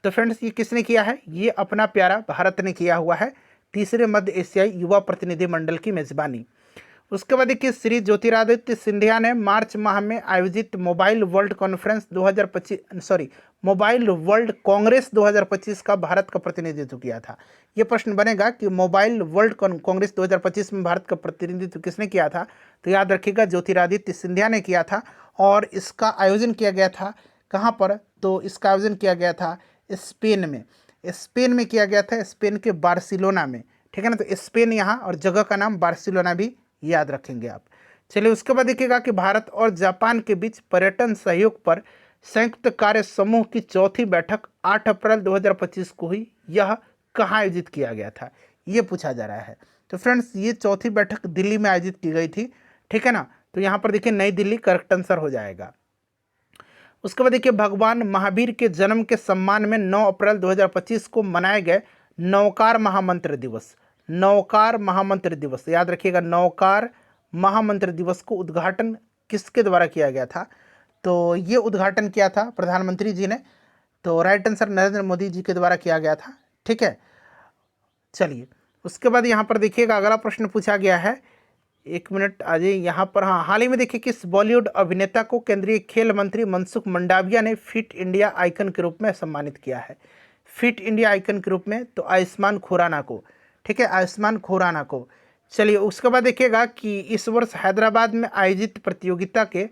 तो फ्रेंड्स ये किसने किया है, ये अपना प्यारा भारत ने किया हुआ है तीसरे मध्य एशियाई युवा प्रतिनिधि मंडल की मेजबानी। उसके बाद देखिए श्री ज्योतिरादित्य सिंधिया ने मार्च माह में आयोजित मोबाइल वर्ल्ड कांग्रेस 2025 का भारत का प्रतिनिधित्व किया था। ये प्रश्न बनेगा कि मोबाइल वर्ल्ड कांग्रेस 2025 में भारत का प्रतिनिधित्व किसने किया था, तो याद रखिएगा ज्योतिरादित्य सिंधिया ने किया था। और इसका आयोजन किया गया था कहाँ पर, तो इसका आयोजन किया गया था स्पेन में, स्पेन में किया गया था, स्पेन के बार्सिलोना में। ठीक है ना, तो स्पेन यहाँ और जगह का नाम बार्सिलोना भी याद रखेंगे आप। चलिए उसके बाद देखिएगा कि भारत और जापान के बीच पर्यटन सहयोग पर संयुक्त कार्य समूह की चौथी बैठक 8 अप्रैल 2025 को हुई, यह कहाँ आयोजित किया गया था, ये पूछा जा रहा है। तो फ्रेंड्स ये चौथी बैठक दिल्ली में आयोजित की गई थी। ठीक है ना, तो यहाँ पर देखिए नई दिल्ली करेक्ट आंसर हो जाएगा। उसके बाद देखिए भगवान महावीर के जन्म के सम्मान में 9 अप्रैल 2025 को मनाए गए नौकार महामंत्र दिवस, नौकार महामंत्र दिवस, याद रखिएगा नौकार महामंत्र दिवस को उद्घाटन किसके द्वारा किया गया था, तो ये उद्घाटन किया था प्रधानमंत्री जी ने, तो राइट आंसर नरेंद्र मोदी जी के द्वारा किया गया था। ठीक है, चलिए उसके बाद यहाँ पर देखिएगा अगला प्रश्न पूछा गया है, 1 मिनट आ जाइए यहाँ पर। हाँ, हाल ही में देखिए किस बॉलीवुड अभिनेता को केंद्रीय खेल मंत्री मनसुख मंडाविया ने फिट इंडिया आइकन के रूप में सम्मानित किया है, फिट इंडिया आइकन के रूप में, तो आयुष्मान खुराना को। ठीक है, आयुष्मान खुराना को। चलिए उसके बाद देखिएगा कि इस वर्ष हैदराबाद में आयोजित प्रतियोगिता के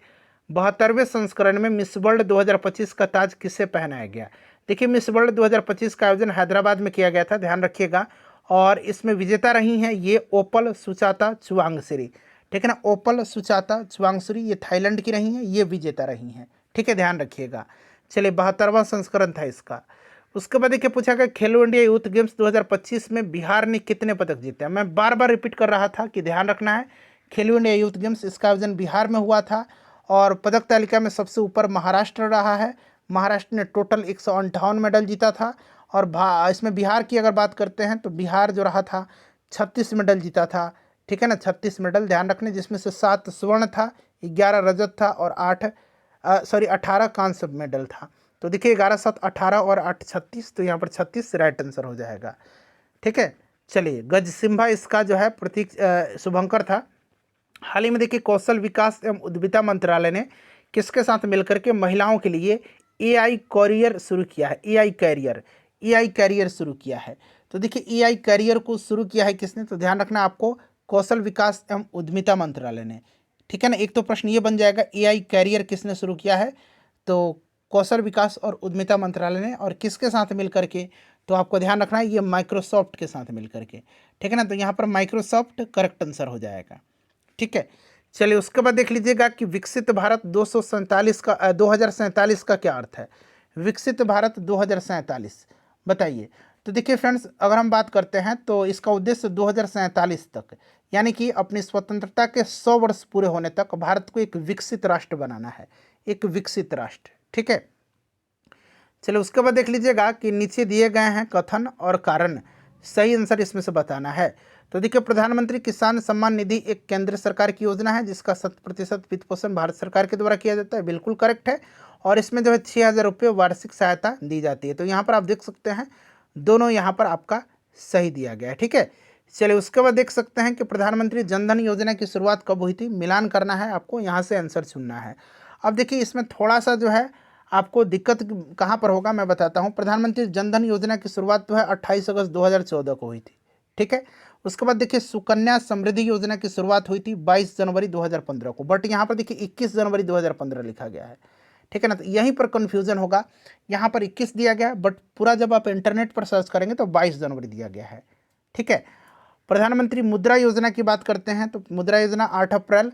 72वें संस्करण में मिस वर्ल्ड 2025 का ताज किसे पहनाया गया। देखिए मिस वर्ल्ड 2025 का आयोजन हैदराबाद में किया गया था, ध्यान रखिएगा। और इसमें विजेता रही हैं ये ओपल सुचाता चुवांगसिरी, ठीक है ना। ओपल सुचाता चुवांगसिरी ये थाईलैंड की रही हैं, ये विजेता रही हैं, ठीक है, ध्यान रखिएगा। चलिए 72वां संस्करण था इसका। उसके बाद देखिए पूछा गया खेलो इंडिया यूथ गेम्स 2025 में बिहार ने कितने पदक जीते हैं। मैं बार बार रिपीट कर रहा था कि ध्यान रखना है, खेलो इंडिया यूथ गेम्स इसका आयोजन बिहार में हुआ था और पदक तालिका में सबसे ऊपर महाराष्ट्र रहा है। महाराष्ट्र ने टोटल 158 मेडल जीता था। और इसमें बिहार की अगर बात करते हैं तो बिहार जो रहा था 36 मेडल जीता था, ठीक है ना, 36 मेडल ध्यान रखने, जिसमें से 7 स्वर्ण था, 11 रजत था और 18 कांस्य मेडल था। तो देखिए 11 7 18 और 8 36, तो यहाँ पर 36 राइट आंसर हो जाएगा, ठीक है। चलिए गजसिम्हा इसका जो है प्रतीक शुभंकर था। हाल ही में देखिए कौशल विकास एवं उद्यमिता मंत्रालय ने किसके साथ मिलकर के महिलाओं के लिए एआई करियर शुरू किया है। एआई कैरियर शुरू किया है। तो देखिए एआई कैरियर को शुरू किया है किसने, तो ध्यान रखना आपको कौशल विकास एवं उद्यमिता मंत्रालय ने, ठीक है ना। एक तो प्रश्न ये बन जाएगा एआई कैरियर किसने शुरू किया है, तो कौशल विकास और उद्यमिता मंत्रालय ने। और किसके साथ मिल करके, तो आपको ध्यान रखना है ये माइक्रोसॉफ्ट के साथ मिल करके, ठीक है ना। तो यहाँ पर माइक्रोसॉफ्ट करेक्ट आंसर हो जाएगा, ठीक है। चलिए उसके बाद देख लीजिएगा कि विकसित भारत 2047 का क्या अर्थ है। विकसित भारत 2047 बताइए। तो देखिए फ्रेंड्स अगर हम बात करते हैं तो इसका उद्देश्य 2047 तक, यानी कि अपनी स्वतंत्रता के 100 वर्ष पूरे होने तक भारत को एक विकसित राष्ट्र बनाना है, एक विकसित राष्ट्र, ठीक है। चलिए उसके बाद देख लीजिएगा कि नीचे दिए गए हैं कथन और कारण, सही आंसर इसमें से बताना है। तो देखिए प्रधानमंत्री किसान सम्मान निधि एक केंद्र सरकार की योजना है जिसका 100% वित्त पोषण भारत सरकार के द्वारा किया जाता है, बिल्कुल करेक्ट है। और इसमें जो है 6,000 रुपये वार्षिक सहायता दी जाती है। तो यहाँ पर आप देख सकते हैं दोनों यहाँ पर आपका सही दिया गया है, ठीक है। चलिए उसके बाद देख सकते हैं कि प्रधानमंत्री जनधन योजना की शुरुआत कब हुई थी। मिलान करना है आपको, यहाँ से आंसर चुनना है। अब देखिए इसमें थोड़ा सा जो है आपको दिक्कत कहाँ पर होगा मैं बताता हूँ। प्रधानमंत्री जनधन योजना की शुरुआत जो है 28 अगस्त 2014 को हुई थी, ठीक है। उसके बाद देखिए सुकन्या समृद्धि योजना की शुरुआत हुई थी 22 जनवरी 2015 को, बट यहाँ पर देखिए 21 जनवरी 2015 लिखा गया है, ठीक है ना। तो यहीं पर कन्फ्यूजन होगा, यहाँ पर 21 दिया गया है बट पूरा जब आप इंटरनेट पर सर्च करेंगे तो 22 जनवरी दिया गया है, ठीक है। प्रधानमंत्री मुद्रा योजना की बात करते हैं तो मुद्रा योजना 8 अप्रैल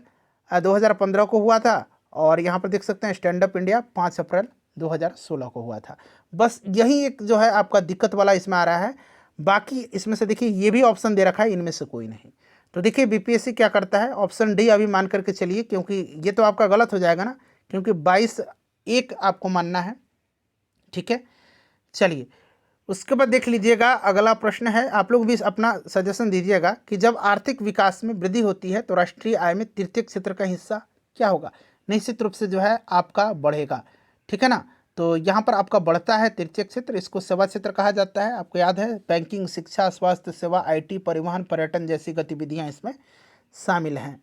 2015 को हुआ था। और यहाँ पर देख सकते हैं स्टैंड अप इंडिया 5 अप्रैल 2016 को हुआ था। बस यही एक जो है आपका दिक्कत वाला इसमें आ रहा है। बाकी इसमें से देखिए ये भी ऑप्शन दे रखा है, इनमें से कोई नहीं। तो देखिए बीपीएससी क्या करता है, ऑप्शन डी अभी मान करके चलिए, क्योंकि ये तो आपका गलत हो जाएगा ना, क्योंकि 22 आपको मानना है, ठीक है। चलिए उसके बाद देख लीजिएगा अगला प्रश्न है, आप लोग भी अपना सजेशन दीजिएगा कि जब आर्थिक विकास में वृद्धि होती है तो राष्ट्रीय आय में तृतीय क्षेत्र का हिस्सा क्या होगा। निश्चित रूप से जो है आपका बढ़ेगा, ठीक है ना। तो यहाँ पर आपका बढ़ता है तृतीय क्षेत्र, इसको सेवा क्षेत्र कहा जाता है। आपको याद है बैंकिंग, शिक्षा, स्वास्थ्य सेवा, आईटी, परिवहन, पर्यटन जैसी गतिविधियाँ इसमें शामिल हैं।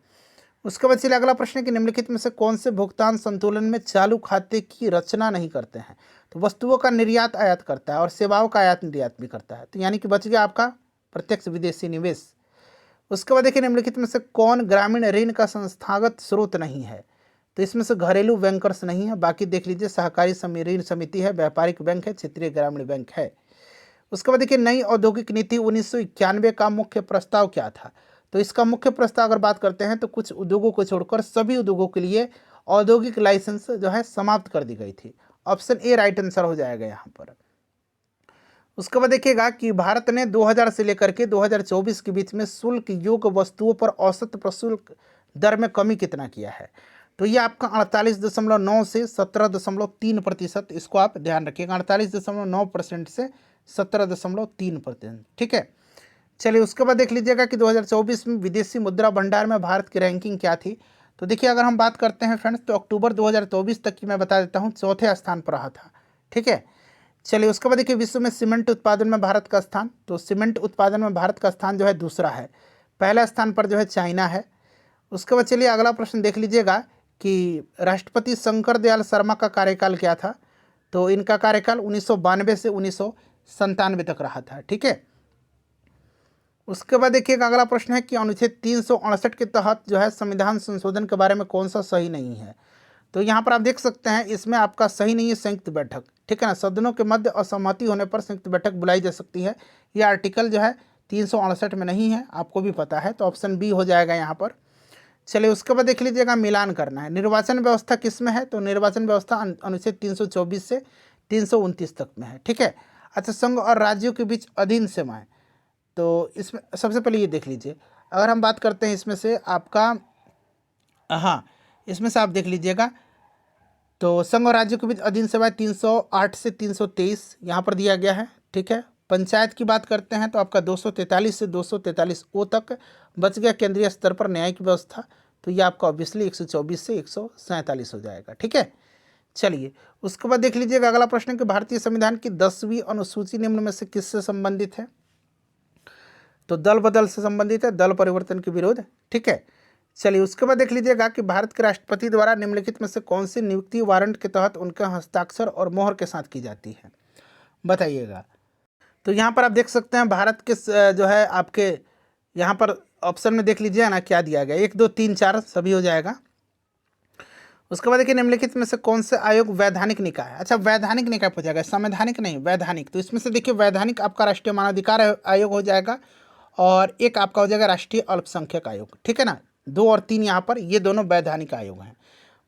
उसके बाद चलिए अगला प्रश्न है कि निम्नलिखित में से कौन से भुगतान संतुलन में चालू खाते की रचना नहीं करते हैं। तो वस्तुओं का निर्यात आयात करता है और सेवाओं का आयात निर्यात भी करता है, तो यानी कि बच गया आपका प्रत्यक्ष विदेशी निवेश। उसके बाद देखिए निम्नलिखित में से कौन ग्रामीण ऋण का संस्थागत स्रोत नहीं है। तो इसमें से घरेलू बैंकर्स नहीं है, बाकी देख लीजिए सहकारी ऋण समिति है, व्यापारिक बैंक है, क्षेत्रीय ग्रामीण बैंक है। उसके बाद देखिए नई औद्योगिक नीति 1991 का मुख्य प्रस्ताव क्या था। तो इसका मुख्य प्रस्ताव अगर बात करते हैं तो कुछ उद्योगों को छोड़कर सभी उद्योगों के लिए औद्योगिक लाइसेंस जो है समाप्त कर दी गई थी। ऑप्शन ए राइट आंसर हो जाएगा यहाँ पर। उसके बाद देखिएगा कि भारत ने 2000 से लेकर के 2024 के बीच में शुल्क योग्य वस्तुओं पर औसत प्रशुल्क दर में कमी कितना किया है। तो ये आपका 48.9 से 17.3%, इसको आप ध्यान रखिएगा, 48.9% से 17.3%, ठीक है। चलिए उसके बाद देख लीजिएगा कि 2024 में विदेशी मुद्रा भंडार में भारत की रैंकिंग क्या थी। तो देखिए अगर हम बात करते हैं फ्रेंड्स तो अक्टूबर 2024 तक की मैं बता देता हूँ, चौथे स्थान पर रहा था, ठीक है। चलिए उसके बाद देखिए विश्व में सीमेंट उत्पादन में भारत का स्थान, तो सीमेंट उत्पादन में भारत का स्थान जो है दूसरा है, पहला स्थान पर जो है चाइना है। उसके बाद चलिए अगला प्रश्न देख लीजिएगा कि राष्ट्रपति शंकर दयाल शर्मा का कार्यकाल क्या था। तो इनका कार्यकाल 1992 से 1997 तक रहा था, ठीक है। उसके बाद देखिएगा अगला प्रश्न है कि अनुच्छेद 368 के तहत जो है संविधान संशोधन के बारे में कौन सा सही नहीं है। तो यहाँ पर आप देख सकते हैं इसमें आपका सही नहीं है संयुक्त बैठक, ठीक है ना। सदनों के मध्य असहमति होने पर संयुक्त बैठक बुलाई जा सकती है। ये आर्टिकल जो है 368 में नहीं है, आपको भी पता है, तो ऑप्शन बी हो जाएगा यहाँ पर। चलिए उसके बाद देख लीजिएगा मिलान करना है। निर्वाचन व्यवस्था किस में है, तो निर्वाचन व्यवस्था अनुच्छेद 324 से 329 तक में है, ठीक है। अच्छा, संघ और राज्यों के बीच अधीन सेवाएं, तो इसमें सबसे पहले ये देख लीजिए। अगर हम बात करते हैं इसमें से आपका, हाँ, इसमें से आप देख लीजिएगा तो संघ और राज्यों के बीच अधीन सेवाएं 308 से 323 यहाँ पर दिया गया है, ठीक है। पंचायत की बात करते हैं तो आपका 243 से 243 ओ तक बच गया। केंद्रीय स्तर पर न्यायिक व्यवस्था, तो ये आपका ऑब्वियसली 124 से 147 हो जाएगा, ठीक है। चलिए उसके बाद देख लीजिएगा अगला प्रश्न कि भारतीय संविधान की 10वीं अनुसूची निम्न में से किससे संबंधित है, तो दल बदल से संबंधित है, दल परिवर्तन के विरोध, ठीक है। चलिए उसके बाद देख लीजिएगा कि भारत के राष्ट्रपति द्वारा निम्नलिखित में से कौन सी नियुक्ति वारंट के तहत उनके हस्ताक्षर और मोहर के साथ की जाती है, बताइएगा। तो यहाँ पर आप देख सकते हैं भारत के जो है आपके यहाँ पर ऑप्शन में देख लीजिए ना क्या दिया गया, 1 2 3 4 सभी हो जाएगा। उसके बाद देखिए निम्नलिखित में से कौन से आयोग वैधानिक निकाय है। अच्छा, वैधानिक निकाय पूछा, संवैधानिक नहीं, वैधानिक। तो इसमें से देखिए वैधानिक आपका राष्ट्रीय मानवाधिकार आयोग हो जाएगा और एक आपका हो जाएगा राष्ट्रीय अल्पसंख्यक आयोग, ठीक है ना। 2 और 3 यहाँ पर ये दोनों वैधानिक आयोग हैं।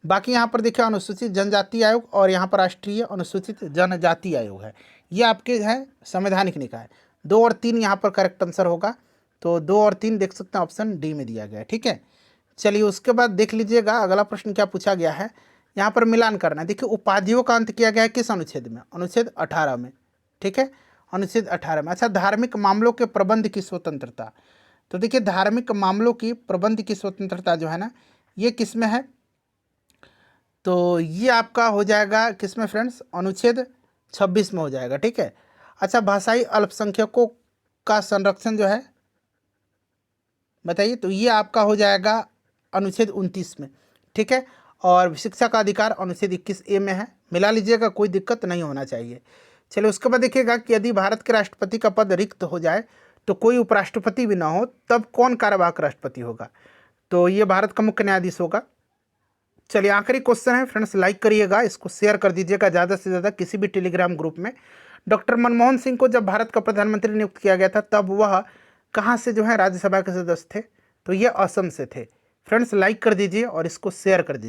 बाकी यहाँ पर देखिए अनुसूचित जनजाति आयोग और यहाँ पर राष्ट्रीय अनुसूचित जनजाति आयोग है, ये आपके हैं संवैधानिक निकाय। 2 और 3 यहाँ पर करेक्ट आंसर होगा, तो 2 और 3 देख सकते हैं ऑप्शन डी में दिया गया है, ठीक है। चलिए उसके बाद देख लीजिएगा अगला प्रश्न क्या पूछा गया है, यहाँ पर मिलान करना है। देखिए उपाधियों का अंत किया गया है किस अनुच्छेद में, अनुच्छेद 18 में, ठीक है, अनुच्छेद 18 में। अच्छा, धार्मिक मामलों के प्रबंध की स्वतंत्रता, तो देखिए धार्मिक मामलों की प्रबंध की स्वतंत्रता जो है ना, ये किस में है, तो ये आपका हो जाएगा किस में फ्रेंड्स, अनुच्छेद 26 में हो जाएगा, ठीक है। अच्छा, भाषाई अल्पसंख्यकों का संरक्षण जो है बताइए, तो ये आपका हो जाएगा अनुच्छेद 29 में, ठीक है। और शिक्षा का अधिकार अनुच्छेद 21A में है, मिला लीजिएगा, कोई दिक्कत नहीं होना चाहिए। चलिए उसके बाद देखिएगा कि यदि भारत के राष्ट्रपति का पद रिक्त हो जाए तो कोई उपराष्ट्रपति भी ना हो तब कौन कार्यवाहक राष्ट्रपति होगा, तो ये भारत का मुख्य न्यायाधीश होगा। चलिए आखिरी क्वेश्चन है फ्रेंड्स, लाइक करिएगा, इसको शेयर कर दीजिएगा ज़्यादा से ज़्यादा किसी भी टेलीग्राम ग्रुप में। डॉक्टर मनमोहन सिंह को जब भारत का प्रधानमंत्री नियुक्त किया गया था तब वह कहाँ से जो है राज्यसभा के सदस्य थे, तो ये असम से थे। फ्रेंड्स लाइक कर दीजिए और इसको शेयर कर दीजिए।